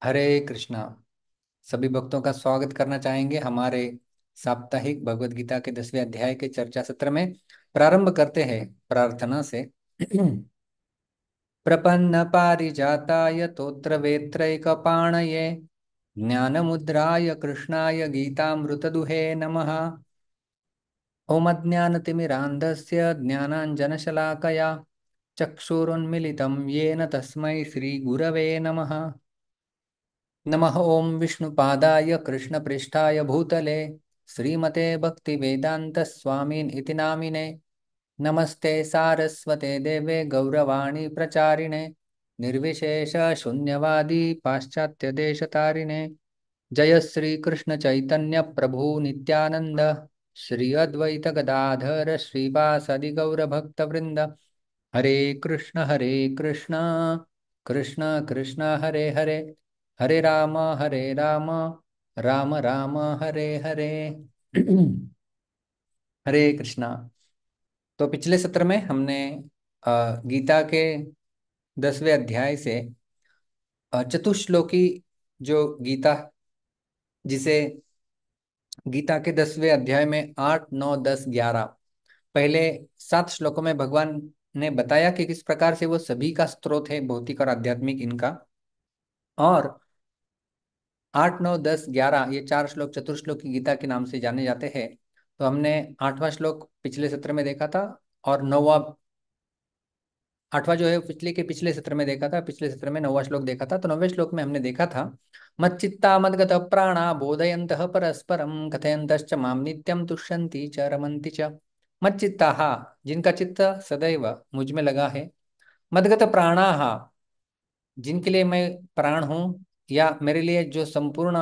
हरे कृष्णा। सभी भक्तों का स्वागत करना चाहेंगे हमारे साप्ताहिक भगवत गीता के 10वें अध्याय के चर्चा सत्र में। प्रारंभ करते हैं प्रार्थना से। प्रपन्न पारिजाताय तोत्र वेत्रैकपाणये ज्ञानमुद्राय कृष्णाय गीतामृतदुहे नमः। ओम अज्ञानतिमिरान्धस्य ज्ञानाञ्जनशलाकया चक्षुरुन्मिलितं येन तस्मै श्रीगुरवे नमः। नमः ओं विष्णुपादाय कृष्णपृष्ठाय भूतले श्रीमते भक्तिवेदांत स्वामीन इति नामिने। नमस्ते सारस्वते देवे गौरवाणी प्रचारिणे निर्विशेष शून्यवादी पाश्चात्य देशतारिणे। जय श्री कृष्ण चैतन्य प्रभु नित्यानंद श्री अद्वैत गदाधर श्रीवासदि गौर भक्त वृंद। हरे कृष्ण कृष्ण कृष्ण हरे हरे, हरे राम राम राम हरे हरे। हरे कृष्णा। तो पिछले सत्र में हमने गीता के 10वें अध्याय से चतुश्लोकी जो गीता, जिसे गीता के 10वें अध्याय में 8 9 10 11 पहले 7 श्लोकों में भगवान ने बताया कि किस प्रकार से वो सभी का स्रोत है, भौतिक और आध्यात्मिक इनका। और 8 9 10 11 ये 4 श्लोक चतुर्श्लोक की गीता के नाम से जाने जाते हैं। तो हमने 8वां श्लोक पिछले सत्र में देखा था, और 9वां 8वां जो है पिछले के पिछले सत्र में देखा था। पिछले सत्र में 9वां श्लोक देखा था। तो 9वें श्लोक में हमने देखा था, मच्चित्ता मद्गत प्राणा बोधयन्तः परस्परम कथयन्तश्च माम नित्यम तुष्यन्ति च रमन्ति च। मच्चित्ताः, जिनका चित्त सदैव मुझ में लगा है। मद्गत प्राणाः, जिनके लिए मैं प्राण हूँ, या मेरे लिए जो संपूर्ण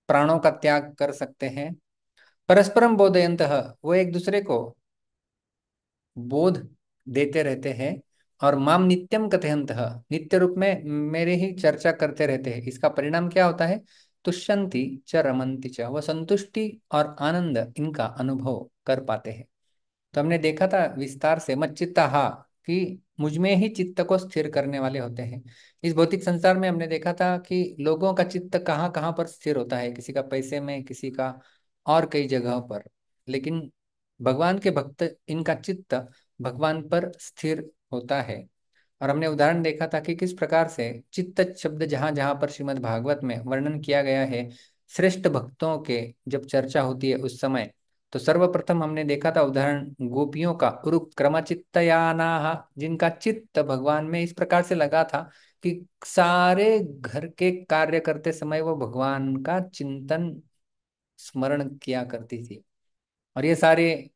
प्राणों का त्याग कर सकते हैं। परस्परम बोधयन्तः, वो एक दूसरे को बोध देते रहते हैं। और माम नित्यम कथयन्तः, नित्य रूप में मेरे ही चर्चा करते रहते हैं। इसका परिणाम क्या होता है? तुष्यन्ति च रमन्ति च, वह संतुष्टि और आनंद इनका अनुभव कर पाते हैं। तो हमने देखा था विस्तार से, मच्चित्ताः, कि मुझ में ही चित्त को स्थिर करने वाले होते हैं। इस भौतिक संसार में हमने देखा था कि लोगों का चित्त कहाँ कहाँ पर स्थिर होता है, किसी का पैसे में, किसी का और कई जगहों पर। लेकिन भगवान के भक्त, इनका चित्त भगवान पर स्थिर होता है। और हमने उदाहरण देखा था कि किस प्रकार से चित्त शब्द जहां जहां पर श्रीमद् भागवत में वर्णन किया गया है, श्रेष्ठ भक्तों के जब चर्चा होती है उस समय, तो सर्वप्रथम हमने देखा था उदाहरण गोपियों का, उरुक क्रमचित्तयानाः, जिनका चित्त भगवान में इस प्रकार से लगा था कि सारे घर के कार्य करते समय वो भगवान का चिंतन स्मरण किया करती थी। और ये सारे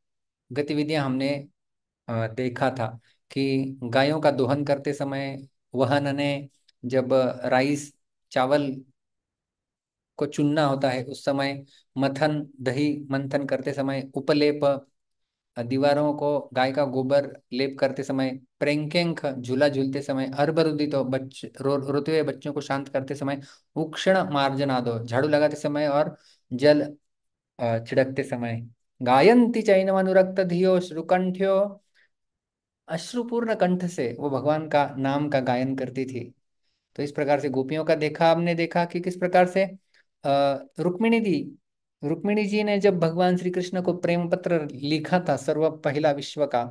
गतिविधियां हमने देखा था कि गायों का दोहन करते समय, वहन ने जब राइस चावल को चुनना होता है उस समय, मथन दही मंथन करते समय, उपलेप दीवारों को गाय का गोबर लेप करते समय, प्रेंकेंख झूला झूलते समय, अर्बरुदितो रोते हुए बच्चों को शांत करते समय, उक्षण मार्जनादो झाड़ू लगाते समय, और जल छिड़कते समय, गायंती चैनम अनुरक्त धियो श्रुकंठ्यो, अश्रुपूर्ण कंठ से वो भगवान का नाम का गायन करती थी। तो इस प्रकार से गोपियों का देखा, हमने देखा कि किस प्रकार से रुक्मिणी दी रुक्मिणी जी ने जब भगवान श्री कृष्ण को प्रेम पत्र लिखा था, सर्व पहला विश्व का,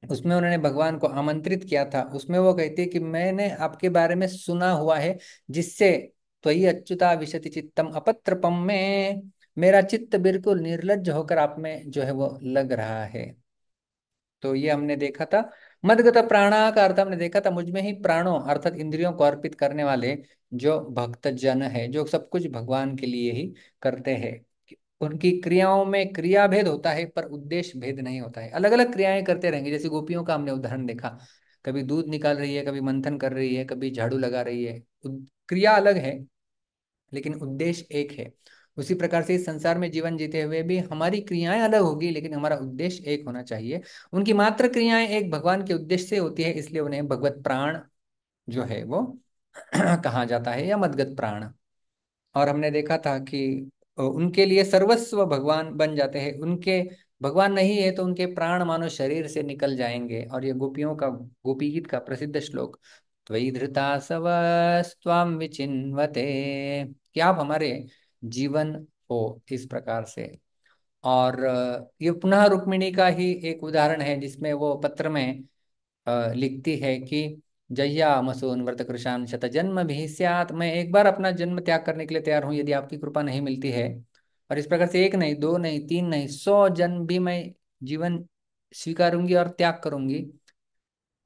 उसमें उन्होंने भगवान को आमंत्रित किया था। उसमें वो कहती है कि मैंने आपके बारे में सुना हुआ है, जिससे त्वयि अच्युता विशति चित्तम अपत्रपम में, मेरा चित्त बिल्कुल निर्लज्ज होकर आप में जो है वो लग रहा है। तो ये हमने देखा था। मदगत प्राणा का अर्थ हमने देखा था, मुझ में ही प्राणों अर्थात इंद्रियों को अर्पित करने वाले जो भक्त जन है, जो सब कुछ भगवान के लिए ही करते हैं। उनकी क्रियाओं में क्रिया भेद होता है, पर उद्देश्य भेद नहीं होता है। अलग अलग क्रियाएं करते रहेंगे, जैसे गोपियों का हमने उदाहरण देखा, कभी दूध निकाल रही है, कभी मंथन कर रही है, कभी झाड़ू लगा रही है। क्रिया अलग है लेकिन उद्देश्य एक है। उसी प्रकार से इस संसार में जीवन जीते हुए भी हमारी क्रियाएं अलग होगी, लेकिन हमारा उद्देश्य एक होना चाहिए। उनकी मात्र क्रियाएं एक भगवान के उद्देश्य से होती है, इसलिए उन्हें भगवत प्राण जो है वो कहा जाता है, या मदगत प्राण। और हमने देखा था कि उनके लिए सर्वस्व भगवान बन जाते हैं। उनके भगवान नहीं है तो उनके प्राण मानो शरीर से निकल जाएंगे। और ये गोपियों का, गोपी गीत का प्रसिद्ध श्लोक, त्वयि धृता सवस्त्वां विचिन्वते, कि आप हमारे जीवन हो इस प्रकार से। और ये पुनः रुक्मिणी का ही एक उदाहरण है, जिसमें वो पत्र में लिखती है कि जय्या मसून व्रत कृशान शत जन्म भी स्यात्, मैं एक बार अपना जन्म त्याग करने के लिए तैयार हूं यदि आपकी कृपा नहीं मिलती है। और इस प्रकार से एक नहीं, दो नहीं, तीन नहीं, 100 जन्म भी मैं जीवन स्वीकारूंगी और त्याग करूंगी।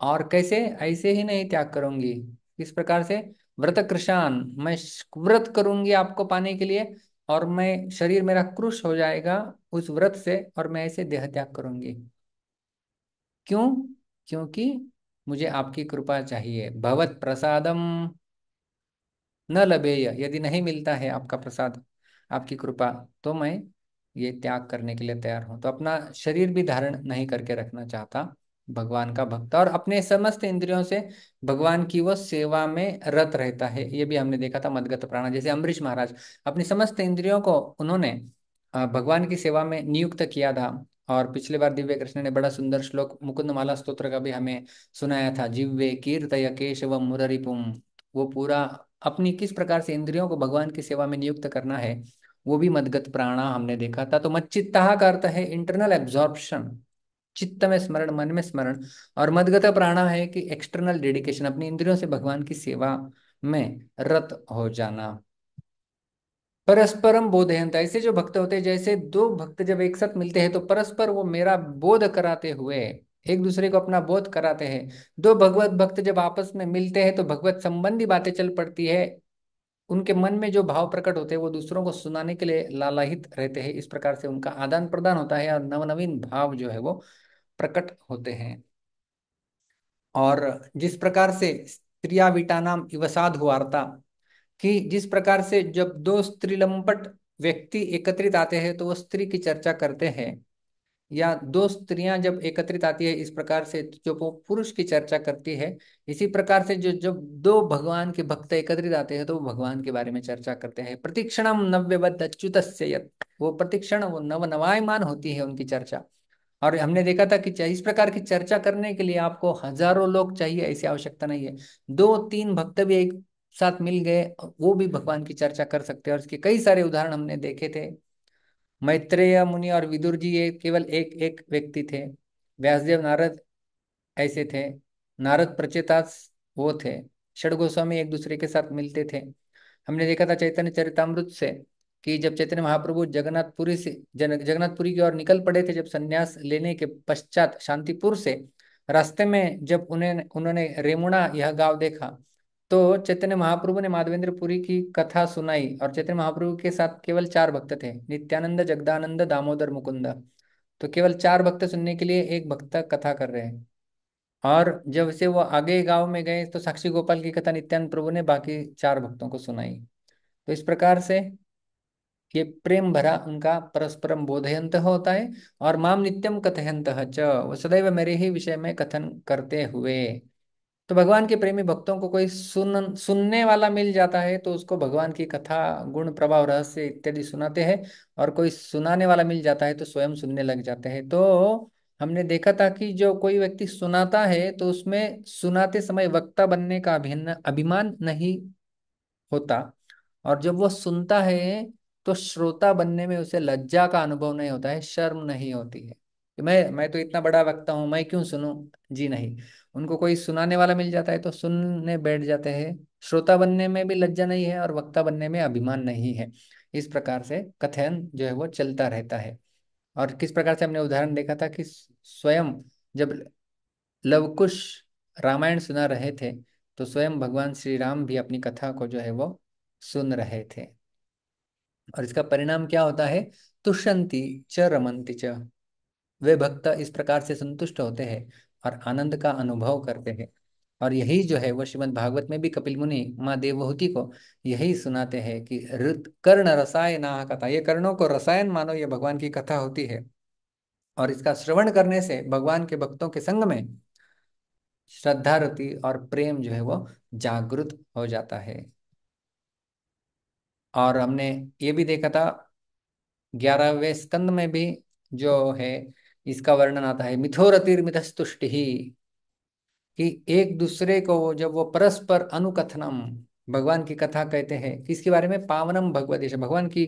और कैसे? ऐसे ही नहीं त्याग करूंगी, इस प्रकार से व्रत कृशान, मैं व्रत करूंगी आपको पाने के लिए, और मैं शरीर मेरा कृश हो जाएगा उस व्रत से, और मैं ऐसे देह त्याग करूंगी। क्यों? क्योंकि मुझे आपकी कृपा चाहिए। भवत प्रसादम न लभेय, यदि नहीं मिलता है आपका प्रसाद, आपकी कृपा, तो मैं ये त्याग करने के लिए तैयार हूं। तो अपना शरीर भी धारण नहीं करके रखना चाहता भगवान का भक्त, और अपने समस्त इंद्रियों से भगवान की वो सेवा में रत रहता है। ये भी हमने देखा था मदगत प्राणा, जैसे अम्बरीश महाराज अपनी समस्त इंद्रियों को उन्होंने भगवान की सेवा में नियुक्त किया था। और पिछले बार दिव्य कृष्ण ने बड़ा सुंदर श्लोक मुकुंद माला स्तोत्र का भी हमें सुनाया था, जिव्वे कीर्तय केशवम मुररिपुम। वो पूरा अपनी किस प्रकार से इंद्रियों को भगवान की सेवा में नियुक्त करना है, वो भी मदगत प्राणा हमने देखा था। तो मच्चित्ता का अर्थ है इंटरनल एब्जॉर्प्शन, चित्त में स्मरण, मन में स्मरण। और मदगत प्राणा है कि एक्सटर्नल डेडिकेशन, अपनी इंद्रियों से भगवान की सेवा में रत हो जाना। परस्परम बोधयंत, ऐसे जो भक्त होते हैं, जैसे दो भक्त जब एक साथ मिलते हैं तो परस्पर वो मेरा बोध कराते हुए एक दूसरे को अपना बोध कराते हैं। दो भगवत भक्त जब आपस में मिलते हैं तो भगवत संबंधी बातें चल पड़ती है, उनके मन में जो भाव प्रकट होते हैं वो दूसरों को सुनाने के लिए लालायित रहते हैं। इस प्रकार से उनका आदान प्रदान होता है और नवनवीन भाव जो है वो प्रकट होते हैं। और जिस प्रकार से स्त्रिया विटानाम इव साधु वार्ता, कि जिस प्रकार से जब दो स्त्रीलंपट व्यक्ति एकत्रित आते हैं तो वो स्त्री की चर्चा करते हैं, या दो स्त्रियां जब एकत्रित आती है इस प्रकार से जो वो पुरुष की चर्चा करती है, इसी प्रकार से जो जब दो भगवान के भक्त एकत्रित आते हैं तो वो भगवान के बारे में चर्चा करते हैं। प्रतिक्षणम नव्यवद अच्युतस्य यत्, वो प्रतिक्षण वो नवायमान होती है उनकी चर्चा। और हमने देखा था कि इस प्रकार की चर्चा करने के लिए आपको हजारों लोग चाहिए, ऐसी आवश्यकता नहीं है। दो तीन भक्त भी एक साथ मिल गए, वो भी भगवान की चर्चा कर सकते हैं। और इसके कई सारे उदाहरण हमने देखे थे। मैत्रेय मुनि और विदुर जी ये केवल एक एक व्यक्ति थे। व्यासदेव नारद ऐसे थे। नारद प्रचेतास वो थे। षड गोस्वामी एक दूसरे के साथ मिलते थे। हमने देखा था चैतन्य चरितामृत से कि जब चैतन्य महाप्रभु जगन्नाथपुरी से जगन्नाथपुरी की ओर निकल पड़े थे, जब संन्यास लेने के पश्चात शांतिपुर से, रास्ते में जब उन्हें उन्होंने रेमुणा यह गांव देखा, तो चैतन्य महाप्रभु ने माधवेंद्रपुरी की कथा सुनाई। और चैतन्य महाप्रभु के साथ केवल चार भक्त थे, नित्यानंद, जगदानंद, दामोदर, मुकुंद। तो केवल चार भक्त सुनने के लिए एक भक्त कथा कर रहे हैं। और जब से वो आगे गांव में गए तो साक्षी गोपाल की कथा नित्यानंद प्रभु ने बाकी चार भक्तों को सुनाई। तो इस प्रकार से ये प्रेम भरा उनका परस्परम बोधयंत होता है। और माम नित्यम कथयंत च, वो सदैव मेरे ही विषय में कथन करते हुए। तो भगवान के प्रेमी भक्तों को कोई सुनने वाला मिल जाता है तो उसको भगवान की कथा, गुण, प्रभाव, रहस्य इत्यादि सुनाते हैं। और कोई सुनाने वाला मिल जाता है तो स्वयं सुनने लग जाते हैं। तो हमने देखा था कि जो कोई व्यक्ति सुनाता है तो उसमें सुनाते समय वक्ता बनने का अभिन्न अभिमान नहीं होता। और जब वो सुनता है तो श्रोता बनने में उसे लज्जा का अनुभव नहीं होता है, शर्म नहीं होती है कि मैं तो इतना बड़ा वक्ता हूं, मैं क्यों सुनूं। जी नहीं, उनको कोई सुनाने वाला मिल जाता है तो सुनने बैठ जाते हैं। श्रोता बनने में भी लज्जा नहीं है और वक्ता बनने में अभिमान नहीं है। इस प्रकार से कथन जो है वो चलता रहता है। और किस प्रकार से हमने उदाहरण देखा था कि स्वयं जब लवकुश रामायण सुना रहे थे तो स्वयं भगवान श्री राम भी अपनी कथा को जो है वो सुन रहे थे। और इसका परिणाम क्या होता है? तुष्यंति च रमन्ति च, वे भक्त इस प्रकार से संतुष्ट होते हैं और आनंद का अनुभव करते हैं। और यही जो है वो श्रीमद् भागवत में भी कपिल मुनि माँ देवहूति को यही सुनाते हैं कि ऋत कर्ण रसायना कथा, ये कर्णों को रसायन मानो, ये भगवान की कथा होती है। और इसका श्रवण करने से भगवान के भक्तों के संग में श्रद्धा रति और प्रेम जो है वो जागृत हो जाता है। और हमने ये भी देखा था 11वें स्कंद में भी जो है इसका वर्णन आता है, मिथोरतिर्मितस्तुष्टि, कि एक दूसरे को जब वो परस्पर अनुकथनम, भगवान की कथा कहते हैं, किसके बारे में? पावनम भगवदेश, भगवान की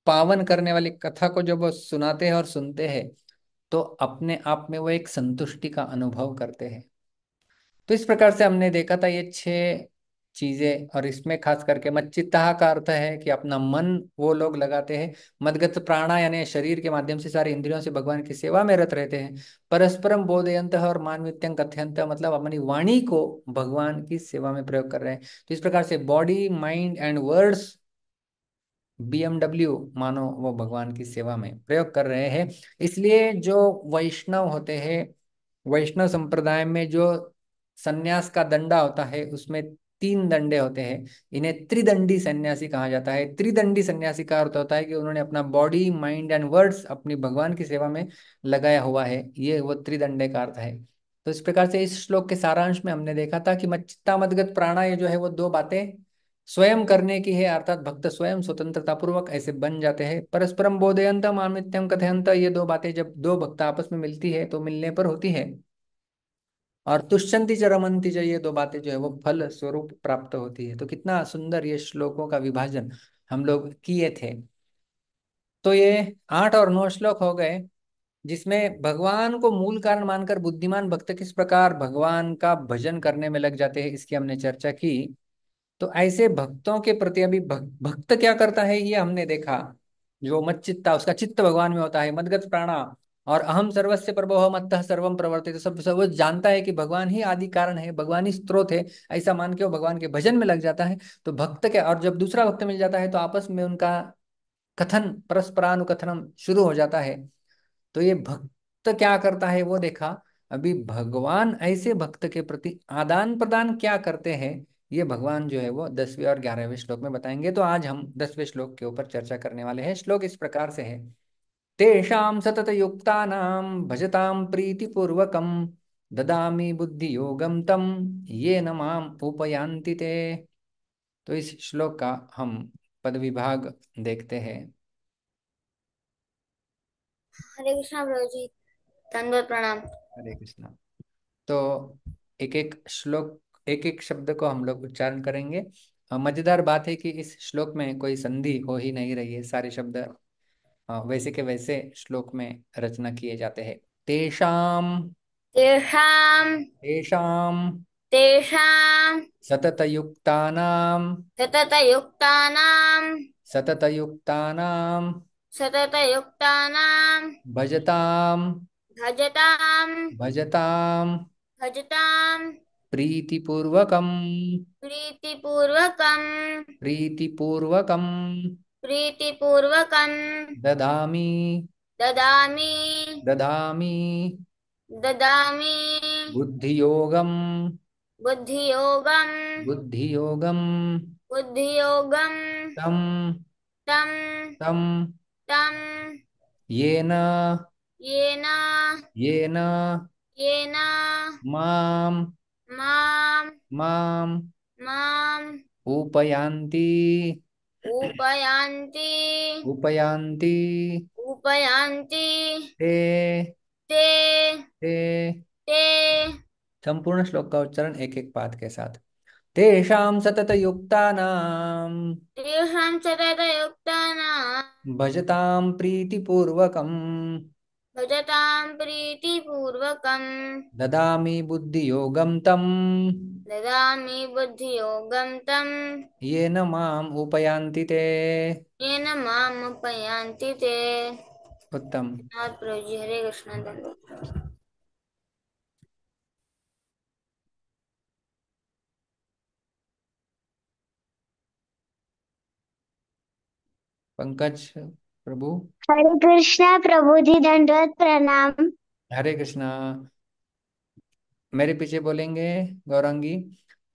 पावन करने वाली कथा को जब वो सुनाते हैं और सुनते हैं, तो अपने आप में वो एक संतुष्टि का अनुभव करते हैं। तो इस प्रकार से हमने देखा था ये 6 चीजें, और इसमें खास करके मच्चित्ता का अर्थ है कि अपना मन वो लोग लगाते हैं। मदगत प्राणा यानी शरीर के माध्यम से सारे इंद्रियों से भगवान की सेवा में रत रहते हैं। परस्परम बोधयंत और मानवित्यं कथयंत, मतलब अपनी वाणी को भगवान की सेवा में प्रयोग कर रहे हैं। तो इस प्रकार से body mind and words, BMW मानो वो भगवान की सेवा में प्रयोग कर रहे हैं। इसलिए जो वैष्णव होते हैं, वैष्णव संप्रदाय में जो सन्यास का दंडा होता है उसमें 3 दंडे होते हैं। इन्हें त्रिदंडी सन्यासी कहा जाता है। त्रिदंडी सन्यासी का अर्थ होता है कि उन्होंने अपना बॉडी माइंड एंड वर्ड्स अपनी भगवान की सेवा में लगाया हुआ है, ये वो त्रिदंडे का अर्थ है। तो इस प्रकार से इस श्लोक के सारांश में हमने देखा था कि मच्चित्ता मदगत प्राणा, ये जो है वो 2 बातें स्वयं करने की है, अर्थात भक्त स्वयं स्वतंत्रता पूर्वक ऐसे बन जाते हैं। परस्परम बोधयंतम आमित्यम कथयंत, ये 2 बातें जब 2 भक्त आपस में मिलती है तो मिलने पर होती है। और तुष्यंति च रमंती च, ये 2 बातें जो है वो फल स्वरूप प्राप्त होती है। तो कितना सुंदर ये श्लोकों का विभाजन हम लोग किए थे। तो ये 8 और 9 श्लोक हो गए, जिसमें भगवान को मूल कारण मानकर बुद्धिमान भक्त किस प्रकार भगवान का भजन करने में लग जाते हैं, इसकी हमने चर्चा की। तो ऐसे भक्तों के प्रति अभी भक्त क्या करता है ये हमने देखा। जो मच्चित्ता, उसका चित्त भगवान में होता है, मदगत प्राणा, और अहम सर्वस्य प्रभो मत्तः सर्वम प्रवर्तित, तो सब वो जानता है कि भगवान ही आदि कारण है, भगवान ही स्रोत है, ऐसा मान के वो भगवान के भजन में लग जाता है। तो भक्त क्या, और जब दूसरा भक्त मिल जाता है तो आपस में उनका कथन, परस्परानुकथनम शुरू हो जाता है। तो ये भक्त क्या करता है वो देखा। अभी भगवान ऐसे भक्त के प्रति आदान प्रदान क्या करते हैं, ये भगवान जो है वो 10वें और 11वें श्लोक में बताएंगे। तो आज हम 10वें श्लोक के ऊपर चर्चा करने वाले हैं। श्लोक इस प्रकार से है। तेषां सतत युक्तानां भजतां प्रीतिपूर्वकं ददामि बुद्धि योगम तम ये न माम उपयान्ति ते। तो इस श्लोक का हम पद विभाग देखते हैं। हरे कृष्णा प्रभु जी। दंडवत प्रणाम। हरे कृष्णा। तो एक एक श्लोक, एक एक शब्द को हम लोग उच्चारण करेंगे। मजेदार बात है कि इस श्लोक में कोई संधि हो ही नहीं रही है, सारे शब्द वैसे के वैसे श्लोक में रचना किए जाते हैं। तेषाम, तेषां तेषाम, तेषां सततयुक्तानाम, सततयुक्तानां सततयुक्तानाम, सततयुक्तानां भजताम, भजतां भजताम, भजतां प्रीतिपूर्वकम, प्रीतिपूर्वकं प्रीतिपूर्वकम प्रीतिपूर्वकं ददामि, ददामि ददामि ददामि बुद्धियोगम, बुद्धियोगं बुद्धियोगम बुद्धियोगं तम, तं तम तं येन, येन येन येन माम, मां माम माम् उपयान्ति, उपयान्ति उपयान्ति उपयान्ति ते, ते ते। ते संपूर्ण श्लोक का उच्चारण एक एक पाद के साथ। तेषां सततयुक्तानां तेषां सततयुक्तानां भजतां प्रीतिपूर्वकं भजतां प्रीतिपूर्वकं ददामि बुद्धियोगं तं ददामि बुद्धियोगं तं येन माम् उपयान्ति ते। येन माम् उपयान्ति ते। उत्तम। धन्यवाद प्रभु जी। हरे कृष्ण। धन्यवाद। पंकज प्रभु। हरे कृष्णा प्रभु जी। दंडवत प्रणाम। हरे कृष्णा। मेरे पीछे बोलेंगे गौरांगी।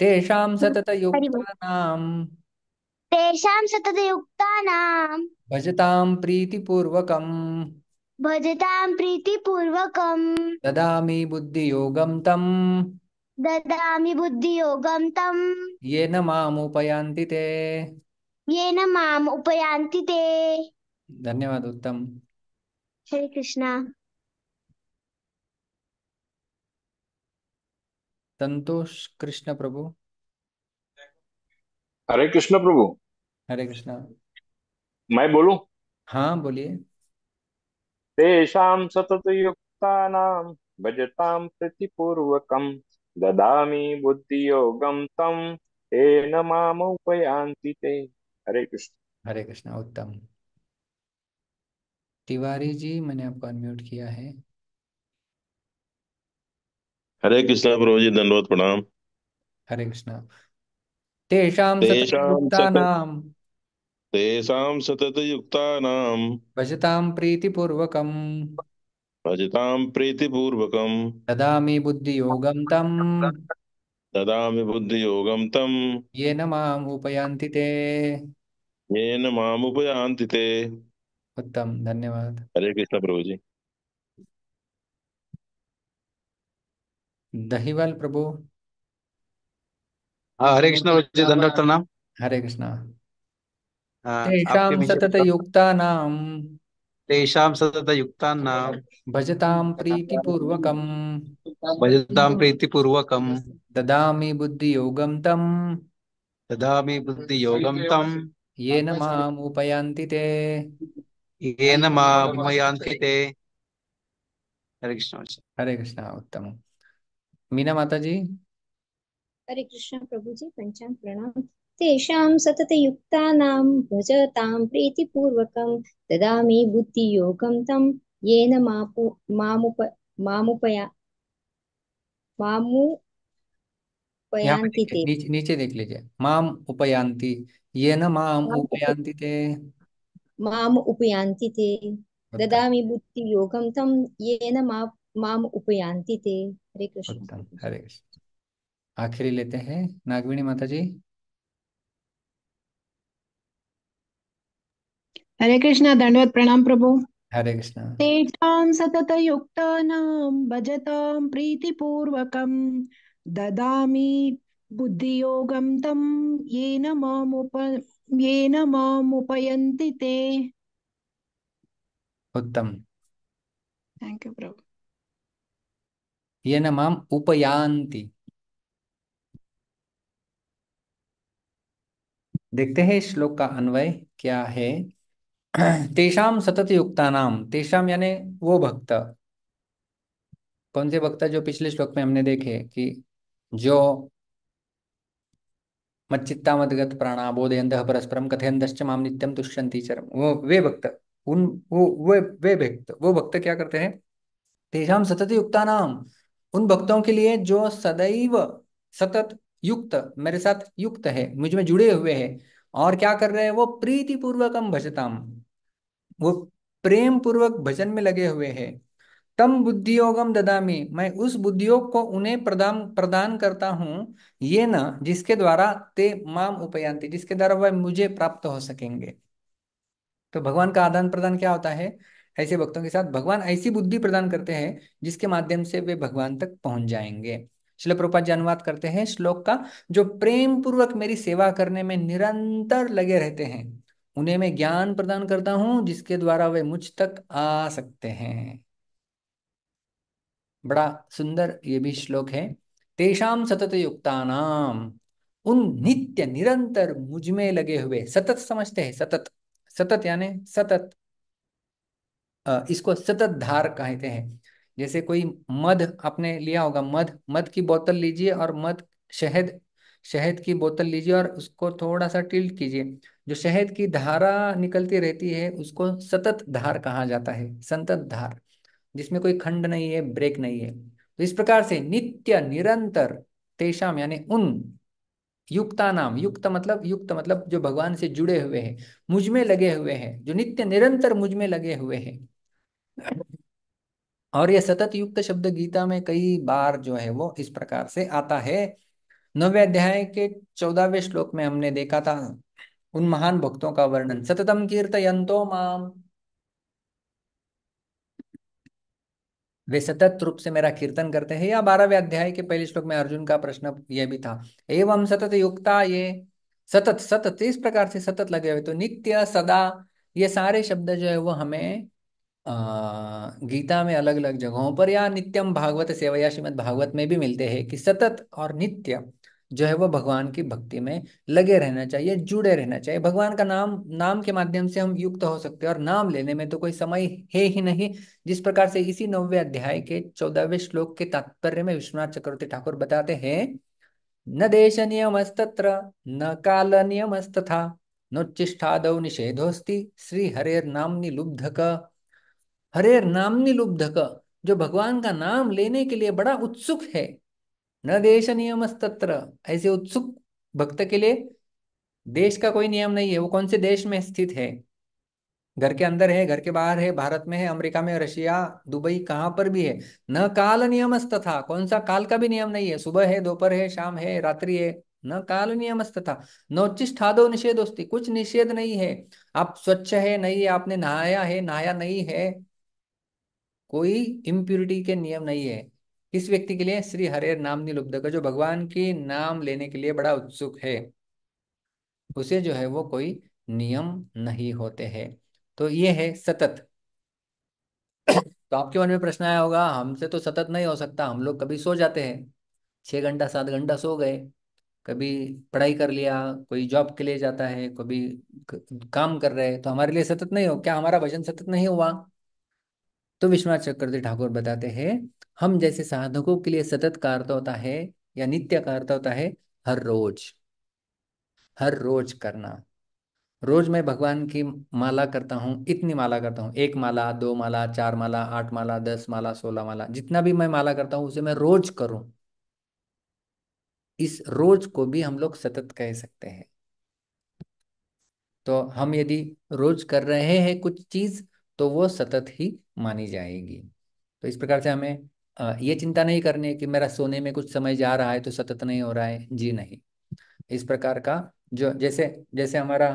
तेषां हरि बोल। सततयुक्तानां तेषां सततयुक्तानां भजतां प्रीतिपूर्वकं भजतां प्रीतिपूर्वकं ददामि बुद्धियोगं तं ददामि बुद्धियोगं तं येन मामुपयान्ति ते। येन माम् उपयान्ति ते। धन्यवाद। उत्तम। हरे कृष्णा। संतोष कृष्ण प्रभु। हरे कृष्ण प्रभु। हरे कृष्णा। मैं बोलूं? हाँ बोलिए। तेषां सततयुक्तानां भजतां प्रतिपूर्वकं ददामि बुद्धियोगं तं येन मामुपयान्ति ते। हरे कृष्ण। हरे कृष्णा, उत्तम। तिवारी जी, मैंने आपको अनम्यूट किया है। हरे कृष्णा प्रभु जी, दंडवत प्रणाम। हरे कृष्णा। तेषां तेषां सतत सततयुक्तानां तेषां सततयुक्तानां भजतां प्रीतिपूर्वकं भजतां प्रीतिपूर्वकं ददामि बुद्धियोगं तं ददामि बुद्धियोगं तं येन माम् उपयान्ति ते। येन मामुपयान्ति ते। उत्तम, धन्यवाद। हरे कृष्णा प्रभु जी। दहीवाल प्रभु। हाँ, हरे कृष्ण जी, दंडवत प्रणाम। हरे कृष्णा। हाँ, आपके तेषां नीचे सततयुक्तानां तेषां सततयुक्तानां भजतां प्रीतिपूर्वकं भजतां प्रीतिपूर्वकं ददामि बुद्धियोगं तं ददामि बुद्धियोगं तं येन माम् उपयान्ति ते। येन मामुपयान्ति ते। हरे कृष्ण जी। हरे कृष्णा, उत्तम। मीना माता जी। हरे कृष्ण प्रभु जी, पंचांग प्रणाम। तेषां सततयुक्तानां भजतां प्रीतिपूर्वकं ददामि बुद्धियोगं तं येन मामुपया यहाँ पे मामुपयान्ति देखिए, ते। नीचे नीचे देख लीजिए, माम उपयान्ति, ये न माम उपयान्ति ते। मामुपयान्ति ते। उत्तम। ददामि बुद्धियोगं तं येन मामुपयान्ति ते। हरे कृष्ण उत्तम, प्रभु जी। हरे कृष्ण। आखिरी लेते हैं, नागविणी माता जी। हरे कृष्णा, दंडवत प्रणाम प्रभु। हरे कृष्ण। तेषां सततयुक्तानां भजतां प्रीतिपूर्वकं ददामि बुद्धियोगं तं येन मामुपयन्ति ते। उत्तम। थैंक यू प्रभु। ये न माम उपयान्ति। देखते हैं इस श्लोक का अन्वय क्या है। तेषाम सतत युक्तानाम, तेषाम यानी वो भक्त। कौन से भक्त? जो पिछले श्लोक में हमने देखे कि जो मच्चित्ता मदगत प्राणा बोधयन्तः परस्परम कथयन्तश्च माम नित्यम तुष्यन्ति चरम, वो वे भक्त। उन वे भक्त, वो भक्त क्या करते हैं? तेषाम सतत युक्ता नाम, उन भक्तों के लिए जो सदैव सतत युक्त, मेरे साथ युक्त है, मुझ में जुड़े हुए हैं। और क्या कर रहे हैं वो? प्रीति पूर्वकम भजताम, वो प्रेम पूर्वक भजन में लगे हुए हैं। तम बुद्धियोगम ददामी, मैं उस बुद्धियोग को उन्हें प्रदान प्रदान करता हूँ। ये न, जिसके द्वारा ते माम उपयांति, जिसके द्वारा वह मुझे प्राप्त हो सकेंगे। तो भगवान का आदान प्रदान क्या होता है? ऐसे भक्तों के साथ भगवान ऐसी बुद्धि प्रदान करते हैं जिसके माध्यम से वे भगवान तक पहुंच जाएंगे। श्रील प्रभुपाद जी अनुवाद करते हैं श्लोक का, जो प्रेम पूर्वक मेरी सेवा करने में निरंतर लगे रहते हैं, उन्हें मैं ज्ञान प्रदान करता हूं जिसके द्वारा वे मुझ तक आ सकते हैं। बड़ा सुंदर ये भी श्लोक है। तेषाम सतत युक्तानाम, उन नित्य निरंतर मुझ में लगे हुए, सतत समझते हैं, सतत, सतत यानी सतत। इसको सतत धार कहते हैं। जैसे कोई मध आपने लिया होगा, मध, मध की बोतल लीजिए और मध, शहद, शहद की बोतल लीजिए और उसको थोड़ा सा टिल्ट कीजिए, जो शहद की धारा निकलती रहती है उसको सतत धार कहा जाता है, संतत धार, जिसमें कोई खंड नहीं है, ब्रेक नहीं है। तो इस प्रकार से नित्य निरंतर, तेषाम यानी उन, युक्ता नाम, युक्त मतलब जो भगवान से जुड़े हुए हैं, मुझ में लगे हुए हैं, जो नित्य निरंतर मुझ में लगे हुए हैं। और ये सतत युक्त शब्द गीता में कई बार जो है वो इस प्रकार से आता है। 9वें अध्याय के 14वें श्लोक में हमने देखा था उन महान भक्तों का वर्णन, सततम कीर्तयन्तो माम, वे सतत रूप से मेरा कीर्तन करते हैं। या 12वें अध्याय के पहले श्लोक में अर्जुन का प्रश्न यह भी था, एवं सतत युक्ता ये, सतत सतत इस प्रकार से सतत लगे हुए। तो नित्य, सदा, ये सारे शब्द जो है वो हमें गीता में अलग अलग जगहों पर या नित्यम भागवत सेवा या श्रीमद् भागवत में भी मिलते हैं कि सतत और नित्य जो है वो भगवान की भक्ति में लगे रहना चाहिए, जुड़े रहना चाहिए। भगवान का नाम नाम के माध्यम से हम युक्त हो सकते हैं, और नाम लेने में तो कोई समय है ही नहीं। जिस प्रकार से इसी 9वें अध्याय के 14वें श्लोक के तात्पर्य में विश्वनाथ चक्रवर्ती ठाकुर बताते हैं, न देश नियमस्तत्र न काल नियमस्तथा नोच्चिष्टादौ निषेधोस्ति श्री हरेर नाम्नि लुब्धक। हरेर नाम्नि लुब्धक, जो भगवान का नाम लेने के लिए बड़ा उत्सुक है। न देश नियमस्तत्र, ऐसे उत्सुक भक्त के लिए देश का कोई नियम नहीं है, वो कौन से देश में स्थित है, घर के अंदर है, घर के बाहर है, भारत में है, अमेरिका में, रशिया, दुबई, कहाँ पर भी है। न काल नियमस्तथा, कौन सा काल का भी नियम नहीं है, सुबह है, दोपहर है, शाम है, रात्रि है। न काल नियमस्तथा नोचिष्ठादो निषेधोस्ति, कुछ निषेध नहीं है। आप स्वच्छ है नहीं है, आपने नहाया है नहाया नहीं है, कोई इम्प्यूरिटी के नियम नहीं है। किस व्यक्ति के लिए? श्री हरेर नाम निलुब्धक, जो भगवान के नाम लेने के लिए बड़ा उत्सुक है, उसे जो है वो कोई नियम नहीं होते हैं। तो ये है सतत। तो आपके मन में प्रश्न आया होगा, हमसे तो सतत नहीं हो सकता, हम लोग कभी सो जाते हैं, 6 घंटा 7 घंटा सो गए, कभी पढ़ाई कर लिया, कोई जॉब के लिए जाता है, कभी काम कर रहे हैं, तो हमारे लिए सतत नहीं हो क्या? हमारा भजन सतत नहीं हुआ? तो विश्वनाथ चक्रवर्ती ठाकुर बताते हैं, हम जैसे साधकों के लिए सतत का अर्थ होता है, या नित्य का अर्थ होता है हर रोज, हर रोज करना। रोज मैं भगवान की माला करता हूँ, इतनी माला करता हूँ, 1 माला, 2 माला, 4 माला, 8 माला, 10 माला, 16 माला, जितना भी मैं माला करता हूँ उसे मैं रोज करूँ। इस रोज को भी हम लोग सतत कह सकते हैं। तो हम यदि रोज कर रहे हैं कुछ चीज, तो वो सतत ही मानी जाएगी। तो इस प्रकार से हमें ये चिंता नहीं करनी है कि मेरा सोने में कुछ समय जा रहा है तो सतत नहीं हो रहा है, जी नहीं। इस प्रकार का जो जैसे जैसे हमारा